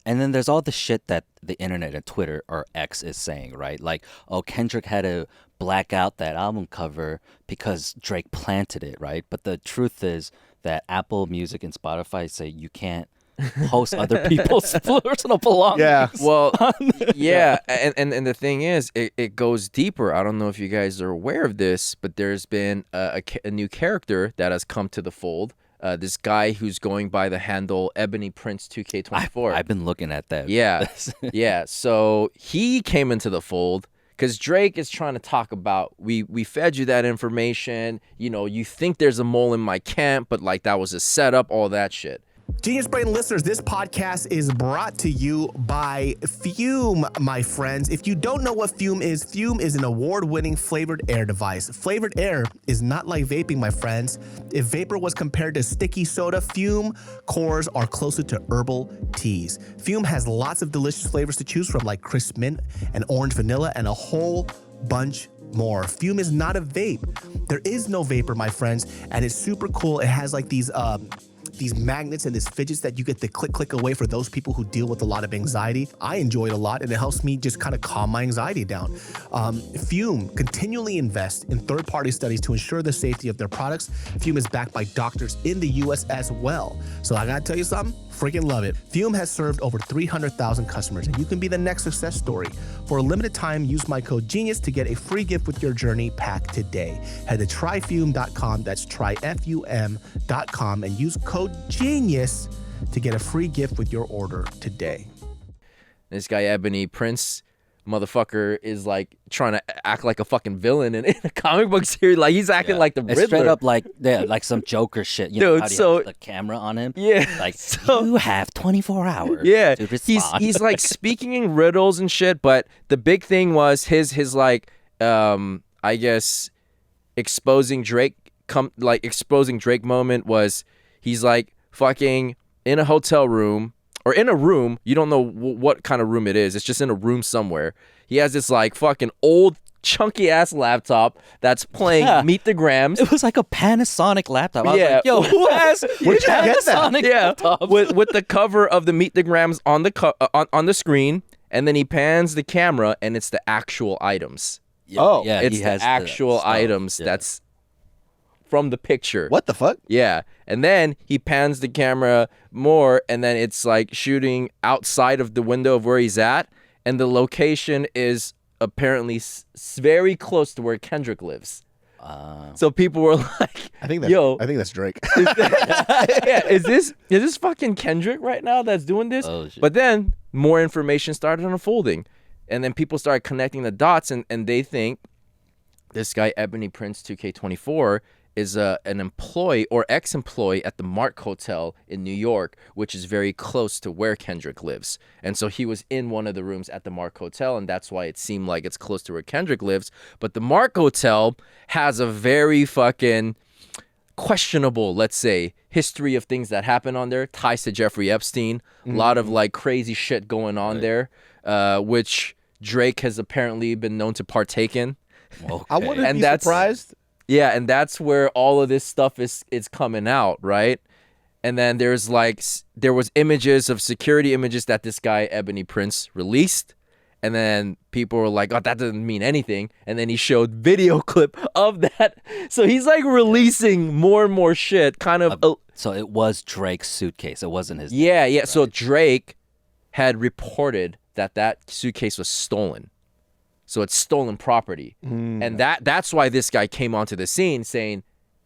And then there's all the shit that the internet and Twitter or X is saying, right? Like, oh, Kendrick had to black out that album cover because Drake planted it, right? But the truth is that Apple Music and Spotify say you can't post other people's personal belongings. Yeah. Well, and the thing is, it goes deeper. I don't know if you guys are aware of this, but there's been a new character that has come to the fold. This guy who's going by the handle Ebony Prince 2K24. I've been looking at that. Yeah. So he came into the fold because Drake is trying to talk about, we fed you that information. You think there's a mole in my camp, but like that was a setup, all that shit. Genius Brain listeners, this podcast is brought to you by Fume, my friends. If you don't know what Fume is an award-winning flavored air device. Flavored air is not like vaping, my friends. If vapor was compared to sticky soda, Fume cores are closer to herbal teas. Fume has lots of delicious flavors to choose from, like crisp mint and orange vanilla and a whole bunch more. Fume is not a vape. There is no vapor, my friends, and it's super cool. It has like these magnets and these fidgets that you get to click away for those people who deal with a lot of anxiety. I enjoy it a lot, and it helps me just kind of calm my anxiety down. Fume continually invests in third-party studies to ensure the safety of their products. Fume is backed by doctors in the U.S. as well. So I gotta tell you something, freaking love it. Fume has served over 300,000 customers, and you can be the next success story. For a limited time, use my code GENIUS to get a free gift with your journey pack today. Head to tryfume.com, that's tryfum.com, and use code GENIUS to get a free gift with your order today. This guy Ebony Prince motherfucker is like trying to act like a fucking villain in a comic book series. Like he's acting like the Riddler. It's straight up like some Joker shit. You know, how he has the camera on him. Yeah. Like you have 24 hours. Yeah. To respond. He's like speaking in riddles and shit. But the big thing was his like I guess exposing Drake moment was he's like fucking in a hotel room. Or in a room, you don't know what kind of room it is. It's just in a room somewhere. He has this like fucking old chunky ass laptop that's playing Meet the Grams. It was like a Panasonic laptop. I was like, yo, who has Panasonic laptop? With the cover of the Meet the Grams on the screen, and then he pans the camera, and it's the actual items. Yeah, it's the actual items that's from the picture. What the fuck? Yeah. And then he pans the camera more, and then it's like shooting outside of the window of where he's at, and the location is apparently very close to where Kendrick lives. So people were like, I think that's Drake. Is this fucking Kendrick right now that's doing this? Oh, shit. But then more information started unfolding, and then people started connecting the dots, and they think this guy Ebony Prince 2K24 is an employee or ex-employee at the Mark Hotel in New York, which is very close to where Kendrick lives. And so he was in one of the rooms at the Mark Hotel, and that's why it seemed like it's close to where Kendrick lives. But the Mark Hotel has a very fucking questionable, let's say, history of things that happen on there, ties to Jeffrey Epstein, a lot of like crazy shit going on there, which Drake has apparently been known to partake in. Okay. I wouldn't be surprised. Yeah, and that's where all of this stuff is coming out, right? And then there was images of security images that this guy Ebony Prince released, and then people were like, "Oh, that doesn't mean anything." And then he showed video clip of that. So he's like releasing more and more shit, kind of. So it was Drake's suitcase. It wasn't his. Yeah. Right? So Drake had reported that suitcase was stolen. So it's stolen property. And that's why this guy came onto the scene saying,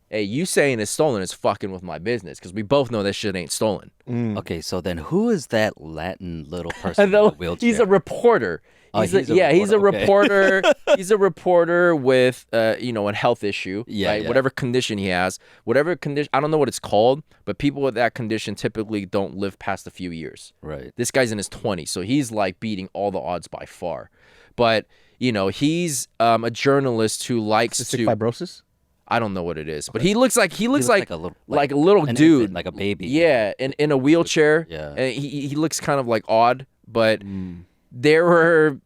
hey, you saying it's stolen is fucking with my business, because we both know that shit ain't stolen. Okay, so then who is that Latin little person in the wheelchair? He's a reporter. He's a reporter. He's a reporter with a health issue, right? Whatever condition he has, whatever condition, I don't know what it's called, but people with that condition typically don't live past a few years. Right. This guy's in his 20s, so he's like beating all the odds by far. But he's a journalist who likes cystic fibrosis. I don't know what it is, but he looks like a little dude, infant, like a baby. Yeah, in a wheelchair. Yeah. And he looks kind of like odd, but there were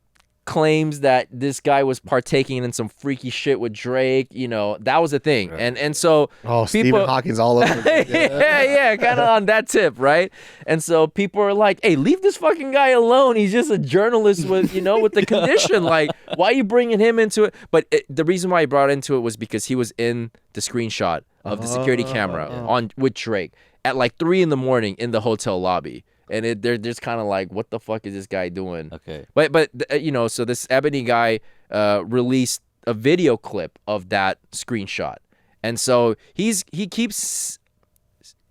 claims that this guy was partaking in some freaky shit with Drake. That was a thing. Right. And so Stephen Hawking's all over. yeah, kind of on that tip, right? And so people are like, "Hey, leave this fucking guy alone. He's just a journalist with with the condition. Like, why are you bringing him into it?" But the reason why he brought into it was because he was in the screenshot of the security camera with Drake at like 3 a.m. in the hotel lobby. And they're just kind of like, what the fuck is this guy doing? Okay. But so this Ebony guy released a video clip of that screenshot. And so he keeps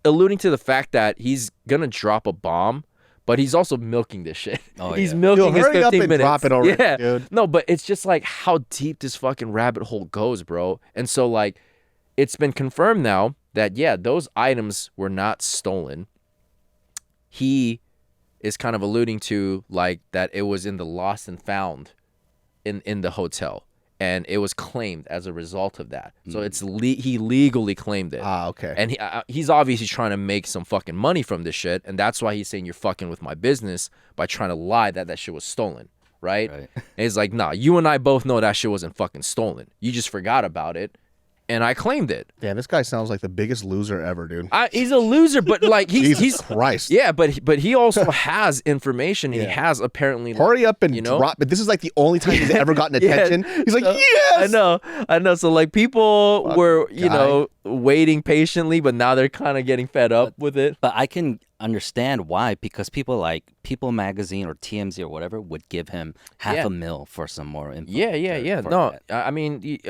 alluding to the fact that he's going to drop a bomb, but he's also milking this shit. Oh, he's yeah. milking his 15 hurry up and minutes. drop it already, dude. No, but it's just like how deep this fucking rabbit hole goes, bro. And so like it's been confirmed now that, those items were not stolen. he is kind of alluding to like that it was in the lost and found in the hotel, and it was claimed as a result of that. So it's he legally claimed it. Okay. And he's obviously trying to make some fucking money from this shit, and that's why he's saying you're fucking with my business by trying to lie that shit was stolen, right? And it's like, nah, you and I both know that shit wasn't fucking stolen. You just forgot about it. And I claimed it. Damn, this guy sounds like the biggest loser ever, dude. He's a loser, but like he's Christ. Yeah, but he also has information. And he has apparently. Hurry up and drop. But this is like the only time he's ever gotten attention. He's like, yes. I know. So like people were waiting patiently, but now they're kind of getting fed up with it. But I can understand why, because people like People Magazine or TMZ or whatever would give him $500,000 for some more info. Yeah. No, I mean,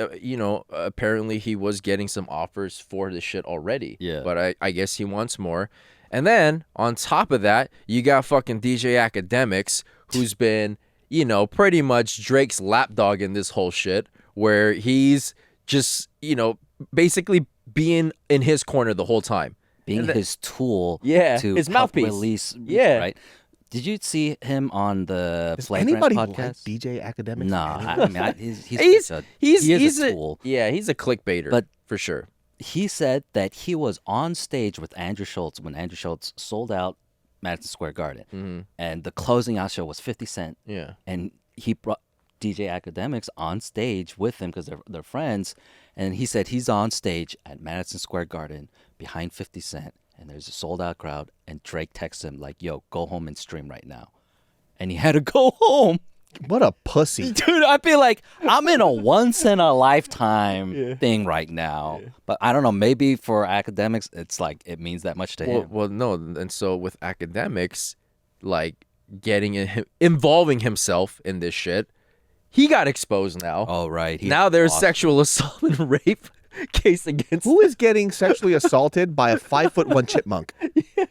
apparently he was getting some offers for this shit already. Yeah. But I guess he wants more. And then on top of that, you got fucking DJ Akademiks, who's been, pretty much Drake's lapdog in this whole shit, where he's just, basically being in his corner the whole time. Being his tool to his mouthpiece. Release. Yeah. Right. Did you see him on the Flagrant podcast? Like DJ Akademiks? No, I mean, he's a tool. He's a clickbaiter, but for sure. He said that he was on stage with Andrew Schultz when Andrew Schultz sold out Madison Square Garden, and the closing out show was 50 Cent. Yeah, and he brought DJ Akademiks on stage with him because they're friends, and he said he's on stage at Madison Square Garden behind 50 Cent, and there's a sold out crowd, and Drake texts him like, yo, go home and stream right now. And he had to go home. What a pussy. Dude, I feel like I'm in a once in a lifetime thing right now. But I don't know, maybe for Akademiks, it's like it means that much to him. Well, no, and so with Akademiks, like involving himself in this shit, he got exposed now. Oh, right. Now there's sexual assault and rape case against Who is getting sexually assaulted by a 5'1" chipmunk?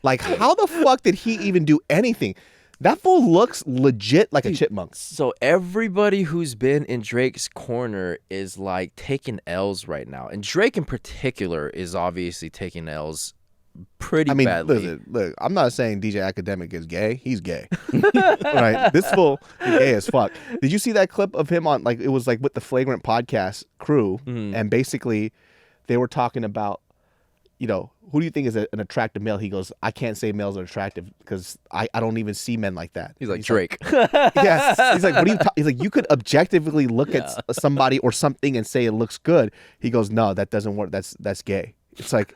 Like, how the fuck did he even do anything? That fool looks legit like a chipmunk. So everybody who's been in Drake's corner is like taking L's right now, and Drake in particular is obviously taking L's pretty badly. Listen, look, I'm not saying DJ Akademiks is gay. He's gay. Right? This fool is gay as fuck. Did you see that clip of him on, like, it was like with the Flagrant podcast crew, and basically they were talking about, who do you think is an attractive male? He goes, I can't say males are attractive because I don't even see men like that. He's like, Drake. Yes. He's like, what are you he's like, you could objectively look at somebody or something and say it looks good. He goes, no, that doesn't work. That's gay. It's like,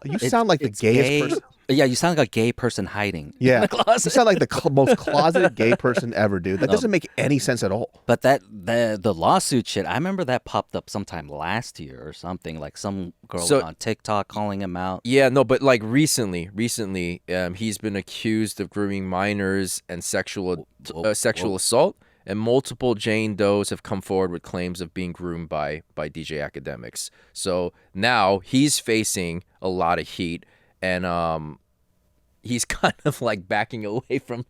you sound like the gayest person. Yeah, you sound like a gay person hiding. Yeah, in the closet. You sound like the most closeted gay person ever, dude. That doesn't make any sense at all. But the lawsuit shit, I remember that popped up sometime last year or something. Like some girl on TikTok calling him out. Yeah, no, but like recently, he's been accused of grooming minors and sexual assault. And multiple Jane Does have come forward with claims of being groomed by DJ Akademiks. So now he's facing a lot of heat, and he's kind of like backing away from,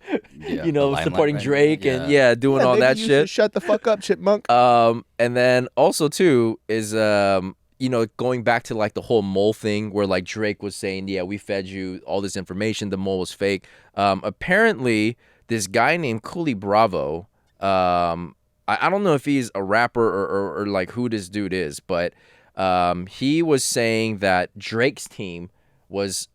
supporting Drake and doing all that shit. Shut the fuck up, chipmunk. And then also too is going back to like the whole mole thing where like Drake was saying, yeah, we fed you all this information, the mole was fake. Apparently this guy named Cooley Bravo. I don't know if he's a rapper or like who this dude is, but he was saying that Drake's team was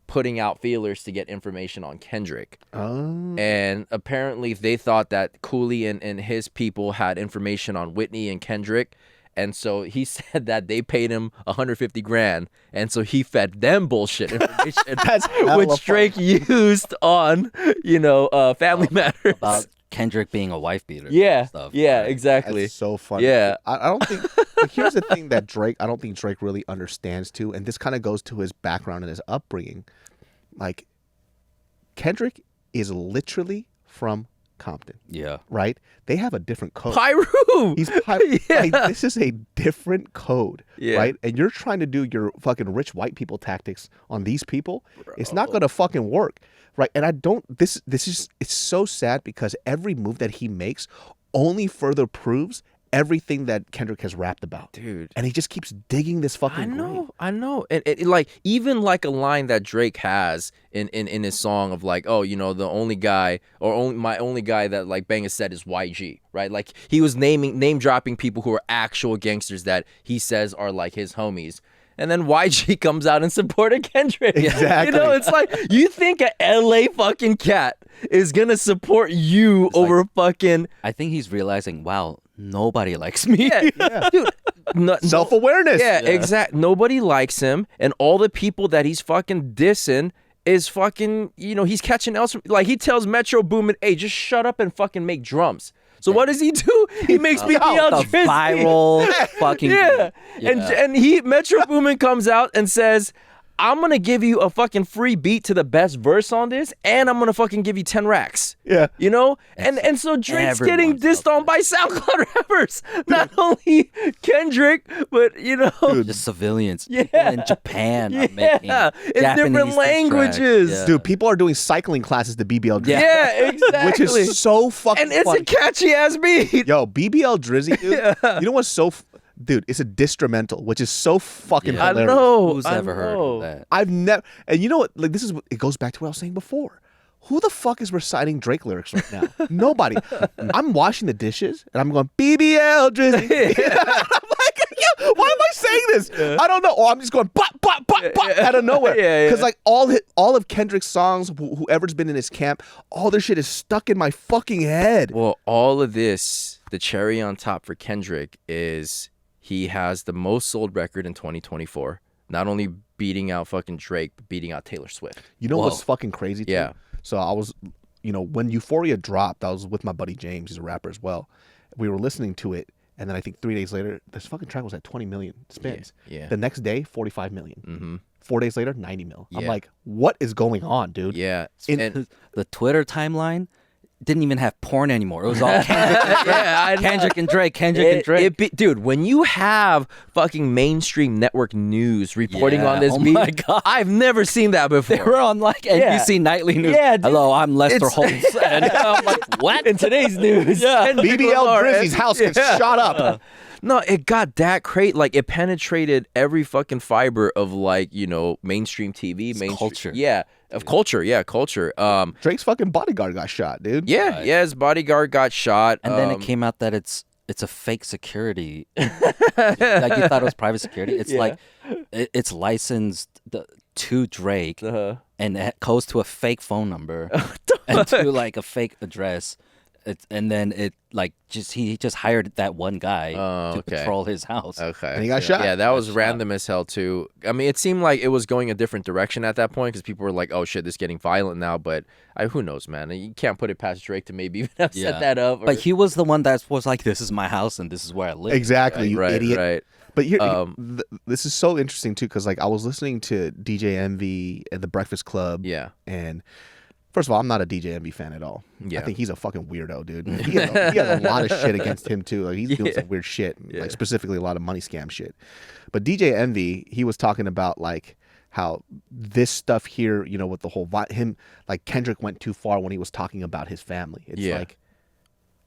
putting out feelers to get information on Kendrick. Oh. And apparently they thought that Cooley and his people had information on Whitney and Kendrick. And so he said that they paid him $150,000, and so he fed them bullshit information, which Drake used on, Family Matters. About Kendrick being a wife beater. Yeah, stuff, right? Exactly. That's so funny. Yeah, I don't think. Here's the thing that I don't think Drake really understands too, and this kind of goes to his background and his upbringing. Like, Kendrick is literally from Compton. Yeah. Right? They have a different code. Pyru! He's like, this is a different code. Yeah. Right? And you're trying to do your fucking rich white people tactics on these people. Bro. It's not gonna fucking work. Right? And it's so sad because every move that he makes only further proves everything that Kendrick has rapped about, dude. And he just keeps digging this fucking. I know. And like even like a line that Drake has in his song of like, oh, you know, the only guy or my only guy that like bang a set is YG, right? Like he was name dropping people who are actual gangsters that he says are like his homies. And then YG comes out and supported Kendrick. Exactly. You know, it's like, you think a LA fucking cat is gonna support you over fucking... I think he's realizing, wow, nobody likes me. Yeah. Dude, self-awareness. Yeah, exactly. Nobody likes him, and all the people that he's fucking dissing is fucking, you know, he's catching else. Like, he tells Metro Boomin, hey, just shut up and fucking make drums. So what does he do? He makes BBL the Drizzy. viral fucking And Metro Boomin comes out and says, I'm gonna give you a fucking free beat to the best verse on this, and I'm gonna fucking give you 10 racks. Yeah. You know? And so Drake's getting dissed on by SoundCloud rappers. Not only Kendrick, but you know, just civilians. People in Japan are making in different languages. Dude, people are doing cycling classes to BBL Drizzy. Yeah, exactly. Which is so fucking And it's fun. a catchy ass beat. Yo, BBL Drizzy, dude. You know what's so dude, it's a distrimental, which is so fucking hilarious. I know. Who's ever heard of that? I've never, and you know what? Like, this is, it goes back to what I was saying before. Who the fuck is reciting Drake lyrics right now? Nobody. I'm washing the dishes and I'm going BBL Drizzy. I'm like, why am I saying this? I don't know. Or I'm just going out of nowhere. Because like all of Kendrick's songs, whoever's been in his camp, all their shit is stuck in my fucking head. Well, all of this, the cherry on top for Kendrick is he has the most sold record in 2024. Not only beating out fucking Drake, but beating out Taylor Swift. You know what's fucking crazy too? Yeah. So I was, you know, when Euphoria dropped, I was with my buddy James. He's a rapper as well. We were listening to it, and then I think 3 days later, this fucking track was at 20 million spins. Yeah. The next day, 45 million. Mm-hmm. 4 days later, 90 mil. Yeah. I'm like, what is going on, dude? Yeah. And the Twitter timeline didn't even have porn anymore. It was all Kendrick and Drake. Kendrick and Drake. Dude, when you have fucking mainstream network news reporting on this beat, my God. I've never seen that before. They were on like NBC Nightly News. Yeah, dude. Hello, I'm Lester Holtz. And I'm like, what? In today's news. BBL Drizzy's house gets shot up. No, it got that crazy. Like, it penetrated every fucking fiber of, like, you know, mainstream TV, culture. Yeah, of culture. Yeah, culture. Drake's fucking bodyguard got shot, dude. Yeah, his bodyguard got shot. And then it came out that it's a fake security. Like, you thought it was private security. It's like it's licensed to Drake, and it goes to a fake phone number and to like a fake address. And then it like he just hired that one guy to patrol his house. Okay. And he got shot. Yeah, that was random as hell too. I mean, it seemed like it was going a different direction at that point because people were like, "Oh shit, this is getting violent now." But who knows, man? You can't put it past Drake to maybe even have set that up. But he was the one that was like, "This is my house and this is where I live." Exactly, you idiot. Right. But here, this is so interesting too, because like I was listening to DJ Envy at the Breakfast Club. Yeah. And first of all, I'm not a DJ Envy fan at all. Yeah. I think he's a fucking weirdo, dude. He has a lot of shit against him too. Like, he's doing some weird shit, like specifically a lot of money scam shit. But DJ Envy, he was talking about like how this stuff here, you know, with the whole him, like Kendrick went too far when he was talking about his family. It's like,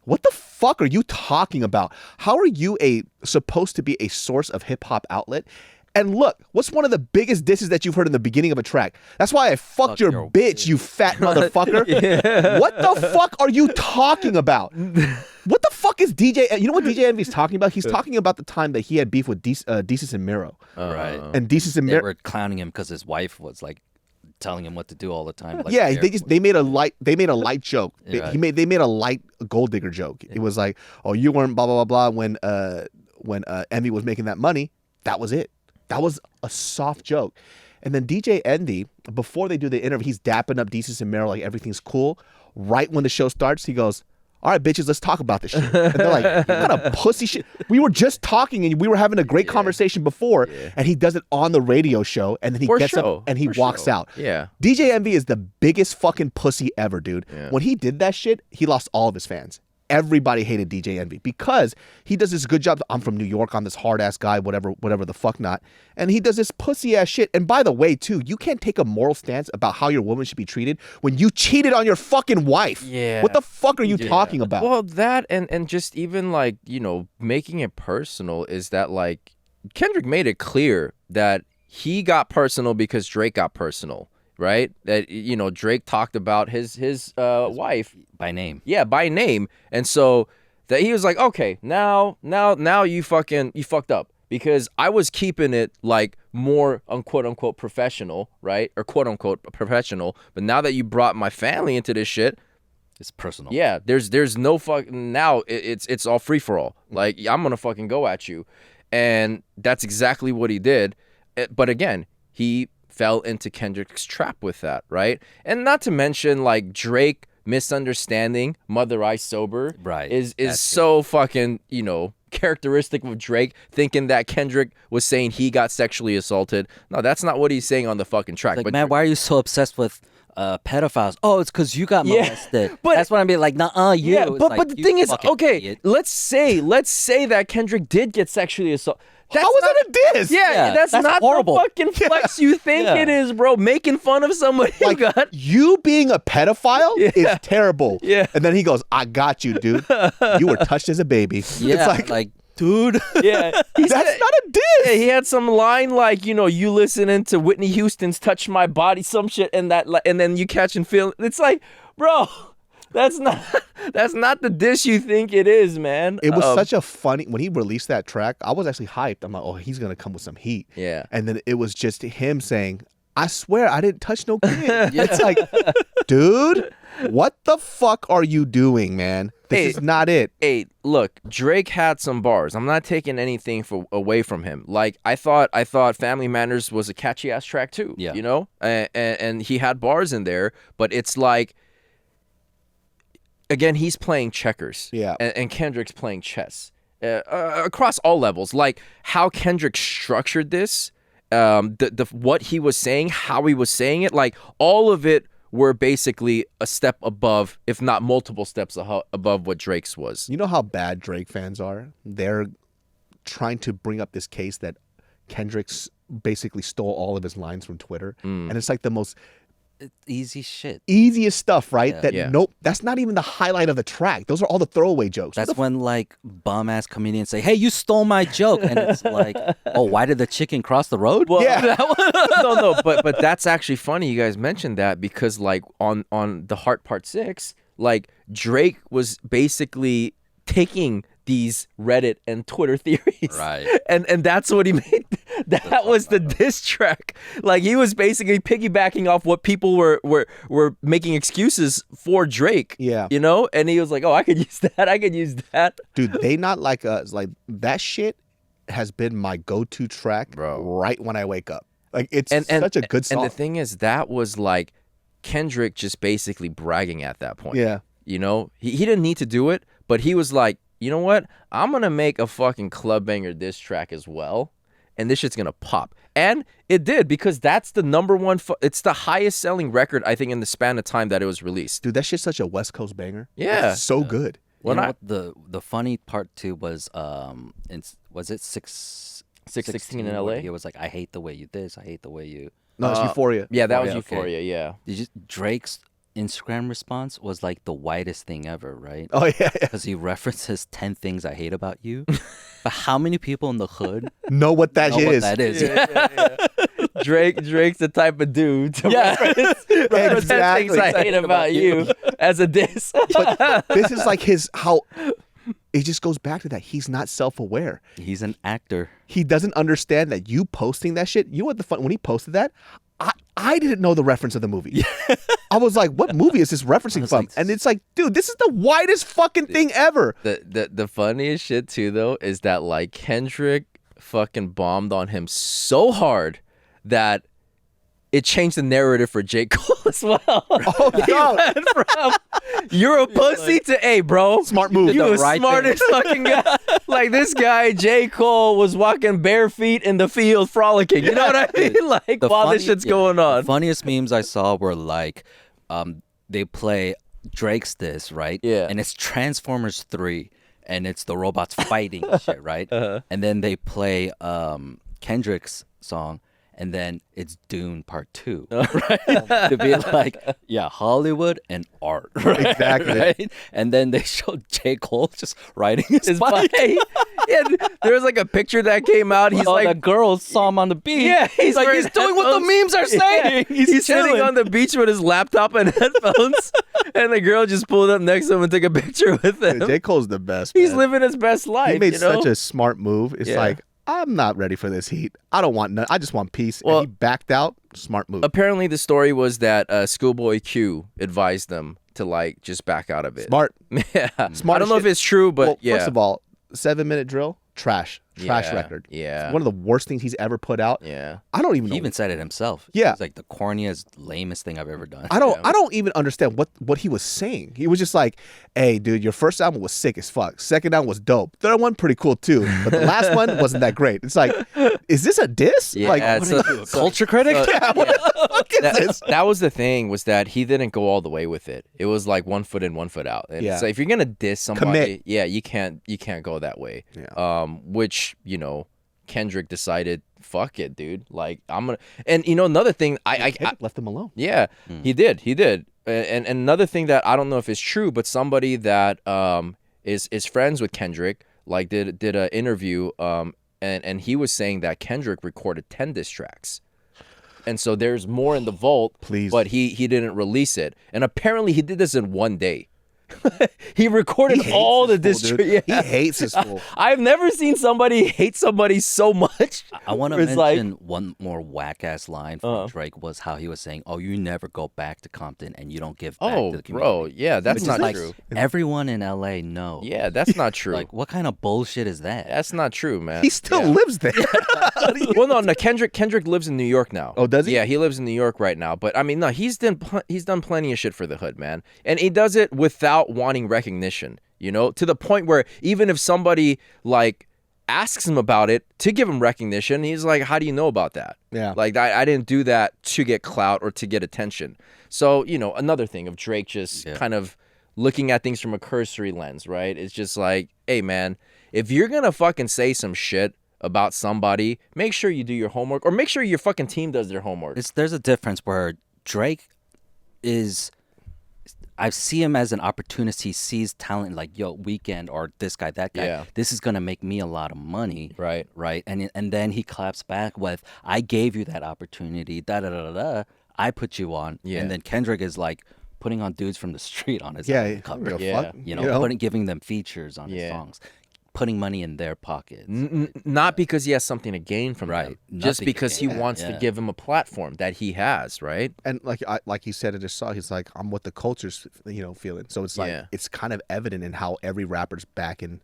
what the fuck are you talking about? How are you supposed to be a source of hip hop outlet? And look, what's one of the biggest disses that you've heard in the beginning of a track? That's why I fucked your bitch, you fat motherfucker. What the fuck are you talking about? What the fuck is DJ? You know what DJ Envy's talking about? He's talking about the time that he had beef with Desus and Mero. Right. And Desus and They Mero were clowning him because his wife was like telling him what to do all the time. Like, yeah, they made a light joke. Yeah. They made a light gold digger joke. It was like, oh, you weren't blah blah blah blah when Envy was making that money. That was it. That was a soft joke. And then DJ Envy, before they do the interview, he's dapping up Desus and Mero like everything's cool. Right when the show starts, he goes, all right, bitches, let's talk about this shit. And they're like, what kind of pussy shit? We were just talking and we were having a great conversation before. And he does it on the radio show. And then he gets up and he walks out. Yeah. DJ Envy is the biggest fucking pussy ever, dude. Yeah. When he did that shit, he lost all of his fans. everybody hated DJ Envy because he does this good job. I'm from New York. I'm this hard ass guy, whatever the fuck not. And he does this pussy ass shit. And by the way, too, you can't take a moral stance about how your woman should be treated when you cheated on your fucking wife. Yeah. What the fuck are you talking about? Well, that and just even like, you know, making it personal is that like Kendrick made it clear that he got personal because Drake got personal. Right? That, you know, Drake talked about his wife by name. Yeah, by name. And so that he was like, okay, now you fucked up because I was keeping it like more unquote unquote professional, right? Or quote unquote professional. But now that you brought my family into this shit, it's personal. Yeah, there's no fuck now. It's all free for all. Like I'm gonna fucking go at you, and that's exactly what he did. But again, he fell into Kendrick's trap with that, right? And not to mention like Drake misunderstanding Mother I Sober is so fucking, you know, characteristic of Drake, thinking that Kendrick was saying he got sexually assaulted. No, that's not what he's saying on the fucking track. Like, but man, why are you so obsessed with pedophiles? Oh, it's because you got molested. But that's what I'm being like, nah, you. Yeah, but like, the thing is, okay, idiot. let's say that Kendrick did get sexually assaulted. How was that a diss? Yeah, that's not horrible. the fucking flex you think it is, bro. Making fun of somebody like, who got... You being a pedophile is terrible. Yeah. And then he goes, I got you, dude. You were touched as a baby. Yeah, it's like dude. Yeah. That's not a diss. Yeah, he had some line like, you know, you listening to Whitney Houston's Touch My Body, some shit, and then you catch and feel. It's like, bro... That's not the dish you think it is, man. It was such a funny when he released that track. I was actually hyped. I'm like, oh, he's gonna come with some heat. Yeah. And then it was just him saying, "I swear I didn't touch no kid." It's like, dude, what the fuck are you doing, man? This is not it. Hey, look, Drake had some bars. I'm not taking anything away from him. Like I thought Family Manners was a catchy ass track too. Yeah. You know, and he had bars in there, but it's like. Again, he's playing checkers. Yeah. And Kendrick's playing chess across all levels. Like how Kendrick structured this, the what he was saying, how he was saying it, like all of it were basically a step above, if not multiple steps above what Drake's was. You know how bad Drake fans are? They're trying to bring up this case that Kendrick's basically stole all of his lines from Twitter. And it's like the most... easy shit. Easiest stuff, right? Yeah. Nope, that's not even the highlight of the track. Those are all the throwaway jokes. That's when like bum ass comedians say, "Hey, you stole my joke," and it's like, "Oh, why did the chicken cross the road?" Well, yeah, no, but that's actually funny. You guys mentioned that because like on the Heart Part 6, like Drake was basically taking these Reddit and Twitter theories, right? And that's what he made. That was the diss track. Like he was basically piggybacking off what people were making excuses for Drake. Yeah, you know, and he was like, "Oh, I could use that. I could use that." Dude, they not like us. Like that shit has been my go-to track, bro. Right when I wake up. Like it's such a good song. And the thing is, that was like Kendrick just basically bragging at that point. Yeah, you know, he didn't need to do it, but he was like, you know what? I'm going to make a fucking club banger diss track as well. And this shit's going to pop. And it did because that's the number one. It's the highest selling record, I think, in the span of time that it was released. Dude, that shit's such a West Coast banger. Yeah. It's so good. You know what the funny part too was, was it 616 in LA? He was like, "I hate the way you this. I hate the way you." No, it's Euphoria. Yeah, that was Okay. Euphoria, yeah. Drake's Instagram response was like the widest thing ever, right? Oh, yeah. Because he references 10 things I hate about you. But how many people in the hood know what that know shit what is? that is? Yeah. Drake's the type of dude to reference 10 Exactly. things I hate about you as a diss. But this is like how it just goes back to that. He's not self-aware. He's an actor. He doesn't understand that you posting that shit. You know what the fun when he posted that? I didn't know the reference of the movie. I was like, what movie is this referencing from? And it's like, dude, this is the widest fucking thing ever. The funniest shit too though is that like Kendrick fucking bombed on him so hard that it changed the narrative for J. Cole as well. Oh, no. Went from, you're a pussy to, hey, bro. Smart move. You the right smartest fucking guy. Like, this guy, J. Cole, was walking bare feet in the field frolicking. You know what I mean? Like, while this shit's going on. The funniest memes I saw were like, they play Drake's this, right? Yeah. And it's Transformers 3, and it's the robots fighting and shit, right? And then they play Kendrick's song, and then it's Dune Part 2, right? To be like, yeah, Hollywood and art, right? Exactly. Right? And then they show J. Cole just riding his bike. Yeah, there was like a picture that came out. He's like, the girls saw him on the beach. yeah, he's like, he's doing what the memes are saying. Yeah, he's sitting chilling. on the beach with his laptop and headphones, and the girl just pulled up next to him and took a picture with him. J. Cole's the best. He's man. living his best life. He made you know? such a smart move. It's Yeah. like, I'm not ready for this heat. I don't want none. I just want peace. Well, and he backed out. Smart move. Apparently, the story was that Schoolboy Q advised them to like just back out of it. Smart. Yeah, Smart I don't know shit. if it's true, but Well, yeah. first of all, 7-minute drill, trash Yeah, record. yeah. It's one of the worst things he's ever put out. Yeah. I don't even know. He even said it himself. Yeah. It's like the corniest, lamest thing I've ever done. I don't even understand what he was saying. He was just like, "Hey, dude, your first album was sick as fuck. Second album was dope. Third one pretty cool too, but the last one wasn't that great." It's like, is this a diss? Yeah, like, it's a culture critic? yeah, what the fuck is this? That was the thing, was that he didn't go all the way with it. It was like 1 foot in, 1 foot out. And Yeah. so if you're gonna diss somebody, Commit. yeah, you can't go that way. Yeah. Which, you know, Kendrick decided, fuck it, dude. Like, I'm gonna. And you know, another thing, I Kendrick left him alone. yeah, he did. And another thing that I don't know if it's true, but somebody that is friends with Kendrick, like did an interview, and he was saying that Kendrick recorded 10 diss tracks. And so there's more in the vault, Please. but he didn't release it. And apparently he did this in one day. He recorded all the diss tracks. He hates his fool. I've never seen somebody hate somebody so much. I want to It's mention like- one more whack-ass line from Drake was how he was saying, oh, you never go back to Compton and you don't give back to Oh, the community. bro, yeah, that's Which is not like, true. everyone in LA knows. Yeah, that's not true. Like, what kind of bullshit is that? That's not true, man. He still Yeah. lives there. Well, no, Kendrick lives in New York now. Oh, does he? Yeah, he lives in New York right now. But I mean, no, he's done plenty of shit for the hood, man, and he does it without wanting recognition. You know, to the point where even if somebody like asks him about it to give him recognition, he's like, "How do you know about that?" Yeah. Like I didn't do that to get clout or to get attention. So you know, another thing of Drake just kind of looking at things from a cursory lens, right? It's just like, hey, man, if you're gonna fucking say some shit about somebody, make sure you do your homework, or make sure your fucking team does their homework. There's a difference where Drake is... I see him as an opportunist. He sees talent like, yo, Weeknd or this guy, that guy. Yeah. This is going to make me a lot of money. Right. Right. And then he claps back with, I gave you that opportunity. Da-da-da-da-da. I put you on. Yeah. And then Kendrick is like putting on dudes from the street on his Yeah, album cover. give a Yeah. fuck, You know, giving them features on his Yeah. songs. Putting money in their pockets. Not because he has something to gain from Right. them, just Nothing to because he gain. wants to Yeah. give him a platform that he has, right? And like he said in his song, he's like, I'm what the culture's feeling. So it's like Yeah. it's kind of evident in how every rapper's backing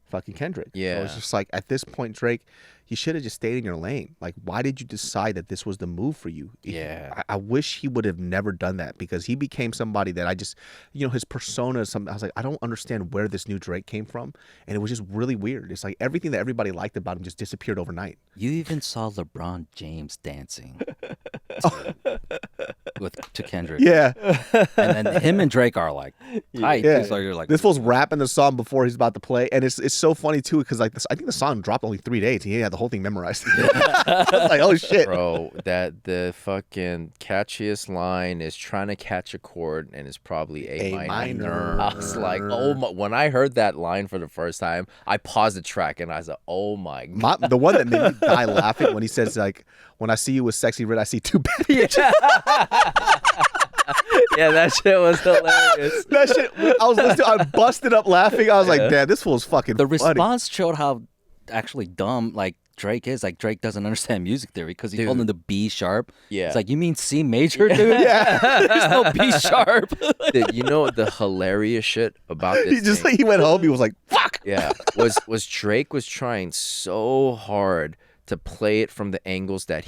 fucking Kendrick. So Yeah. it's just like at this point, Drake, you should have just stayed in your lane. Like, why did you decide that this was the move for you? Yeah. I wish he would have never done that, because he became somebody that I just, his persona is something. I was like, I don't understand where this new Drake came from, and it was just really weird. It's like everything that everybody liked about him just disappeared overnight. You even saw LeBron James dancing to Kendrick. Yeah, And then him and Drake are like tight. yeah. So you're like, This fool's rapping the song before he's about to play, and it's so funny too, because like I think the song dropped only 3 days, and he had the whole thing memorized. I was like, oh shit, Bro, that the fucking catchiest line is trying to catch a chord and it's probably A A minor. minor. I was like, oh my, when I heard that line for the first time, I paused the track and I was like, oh my God. The one that made me die laughing when he says like, when I see you with sexy red, I see two bad bitches. Yeah, that shit was hilarious. That shit, I was listening, I busted up laughing. I was like, damn, this fool's fucking the funny. response showed how actually dumb like Drake is. Like Drake doesn't understand music theory because he told him the B sharp. Yeah. It's like, you mean C major, dude? Yeah. There's no B sharp. Dude, you know the hilarious shit about this He just thing? he went home. He was like, "Fuck." Yeah, was Drake was trying so hard to play it from the angles that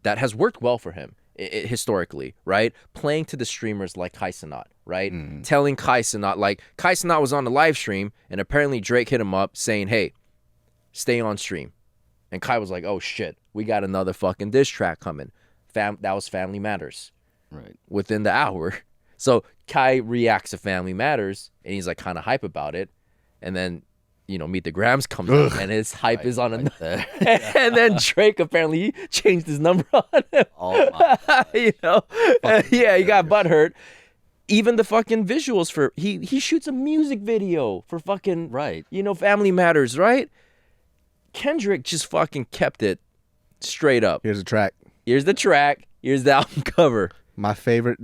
that has worked well for him historically, right? Playing to the streamers like Kai Cenat, right? Telling Kai Cenat, like Kai Cenat was on the live stream and apparently Drake hit him up saying, "Hey, stay on stream." And Kai was like, "Oh shit, we got another fucking diss track coming." That was Family Matters. Right. Within the hour, So Kai reacts to Family Matters, and he's like kind of hype about it, and then Meet the Grams comes out, and his hype is on another. And then Drake apparently changed his number on him. Oh my. He got butthurt. Even the fucking visuals for he shoots a music video for fucking Family Matters, right? Kendrick just fucking kept it straight up. Here's the track. Here's the track. Here's the album cover. My favorite.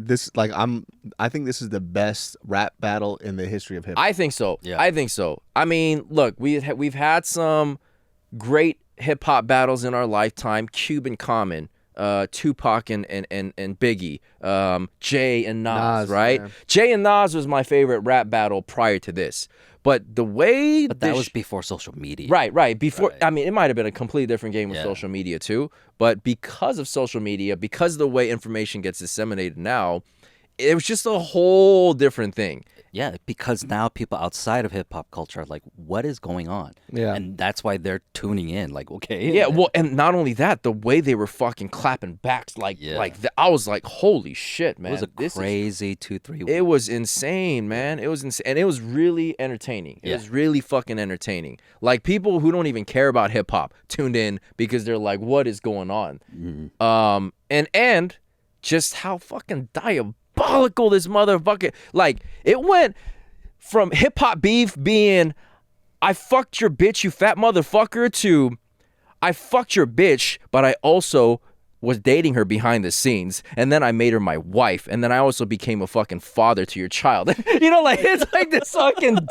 I think this is the best rap battle in the history of hip hop. I think so. Yeah. I think so. I mean, look, we've had some great hip hop battles in our lifetime. Cuban Common, Tupac and Biggie, Jay and Nas, right? Man. Jay and Nas was my favorite rap battle prior to this. But the way that was before social media. Right. Before, Right. I mean, it might have been a completely different game with social media too. But because of social media, because of the way information gets disseminated now, it was just a whole different thing. Yeah, because now people outside of hip hop culture are like, what is going on? Yeah. And that's why they're tuning in. Like, okay. Yeah, well, and not only that, the way they were fucking clapping backs, I was like, holy shit, man. It was a crazy 2-3 weeks. It was insane, man. It was insane. And it was really entertaining. It was really fucking entertaining. Like, people who don't even care about hip hop tuned in because they're like, what is going on? Mm-hmm. And just how fucking diabolical this motherfucker, like, it went from hip hop beef being I fucked your bitch, you fat motherfucker, to I fucked your bitch, but I also was dating her behind the scenes, and then I made her my wife, and then I also became a fucking father to your child. It's like this fucking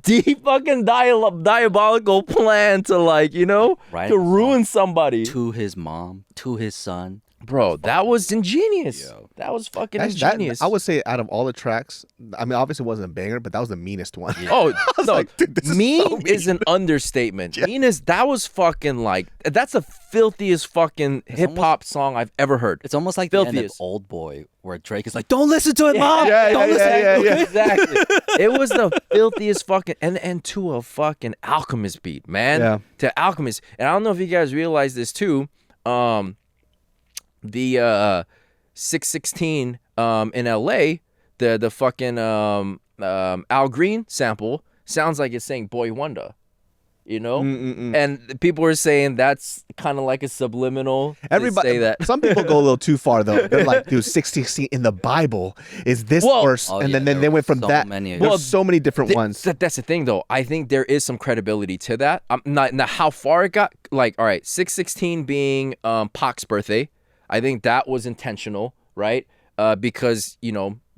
deep fucking diabolical plan to to ruin somebody. To his mom, to his son. Bro, that was ingenious. Yo. That was fucking ingenious. I would say out of all the tracks, I mean, obviously it wasn't a banger, but that was the meanest one. Yeah. Oh, no, like, dude, this mean is an understatement. Yeah. That was fucking that's the filthiest fucking hip hop song I've ever heard. It's almost like the end of Old Boy, where Drake is like, don't listen to it, mom. Don't listen. Exactly. It was the filthiest fucking, and to a fucking Alchemist beat, man. Yeah. To Alchemist. And I don't know if you guys realize this too. The 616 in LA, the fucking Al Green sample sounds like it's saying Boy Wonder, and people were saying that's kind of like a subliminal. Everybody say that. Some people go a little too far though. They're like, dude, 616 in the Bible is this verse, and then they went from that. There's so many different ones. That's the thing though. I think there is some credibility to that. Not how far it got. Like, all right, 616 being Pac's birthday. I think that was intentional, right? Because,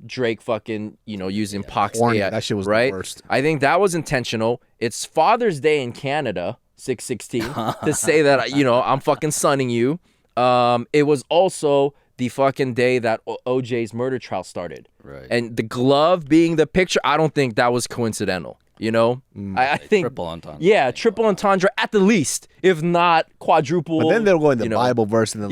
Drake fucking, using Pac's AI. That shit was right? the worst. I think that was intentional. It's Father's Day in Canada, 616, to say that, I'm fucking sunning you. It was also the fucking day that OJ's murder trial started. Right. And the glove being the picture, I don't think that was coincidental. I think triple entendre. Yeah, triple entendre at the least, if not quadruple. But then they're going the Bible verse and then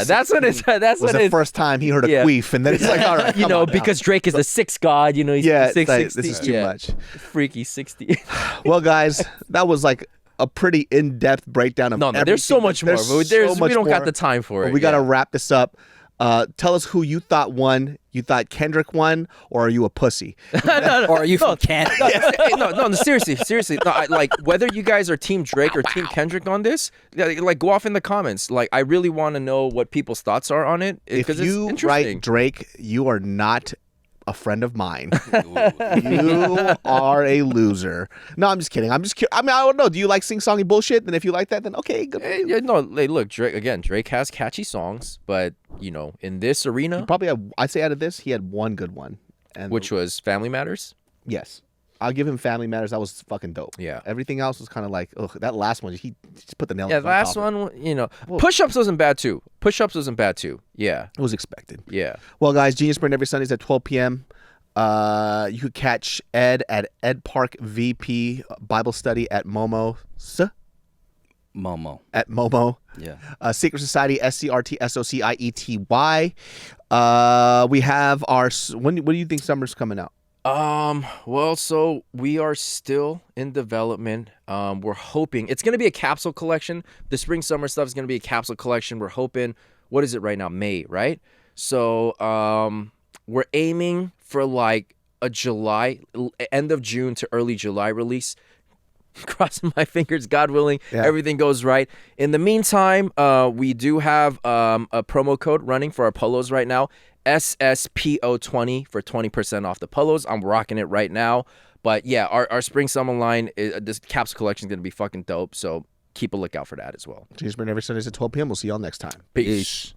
That's what it's. That's was what the first time he heard a queef, and then it's like, all right, come on because Drake is the sixth god. He's yeah, 660. this is too much. Freaky 60. Well, guys, that was like a pretty in-depth breakdown of everything. There's so much more. But we don't got the time for it. We got to wrap this up. Tell us who you thought won. You thought Kendrick won, or are you a pussy? Or are you from Canada? No, seriously. No, whether you guys are Team Drake or Team Kendrick on this, go off in the comments. I really want to know what people's thoughts are on it. If you write Drake, you are not a friend of mine. You are a loser. No, I'm just kidding. I mean, I don't know. Do you like sing-songy bullshit? And if you like that, then okay, good. Look, Drake has catchy songs, but in this arena, I'd say out of this, he had one good one, which was Family Matters. Yes, I'll give him Family Matters. That was fucking dope. Yeah, everything else was kind of like, ugh. That last one, he just put the nail. Yeah, the last one, Push-Ups wasn't bad too. Yeah, it was expected. Yeah. Well, guys, Genius Brain every Sundays at 12 p.m. You could catch Ed at Ed Park VP Bible Study at Momo. At Momo. Yeah. Secret Society, SCRTSOCIETY. We have our. When do you think summer's coming out? Well, so we are still in development. We're hoping it's gonna be a capsule collection. The spring summer stuff is gonna be a capsule collection. We're hoping. What is it right now? May, right? So, we're aiming for like a July, end of June to early July release. Crossing my fingers, God willing, everything goes right. In the meantime, we do have a promo code running for our polos right now. SSPO20 for 20% off the polos. I'm rocking it right now. But yeah, our spring summer line, this capsule collection is going to be fucking dope. So keep a lookout for that as well. James Burn every Sundays at 12 p.m. We'll see y'all next time. Peace.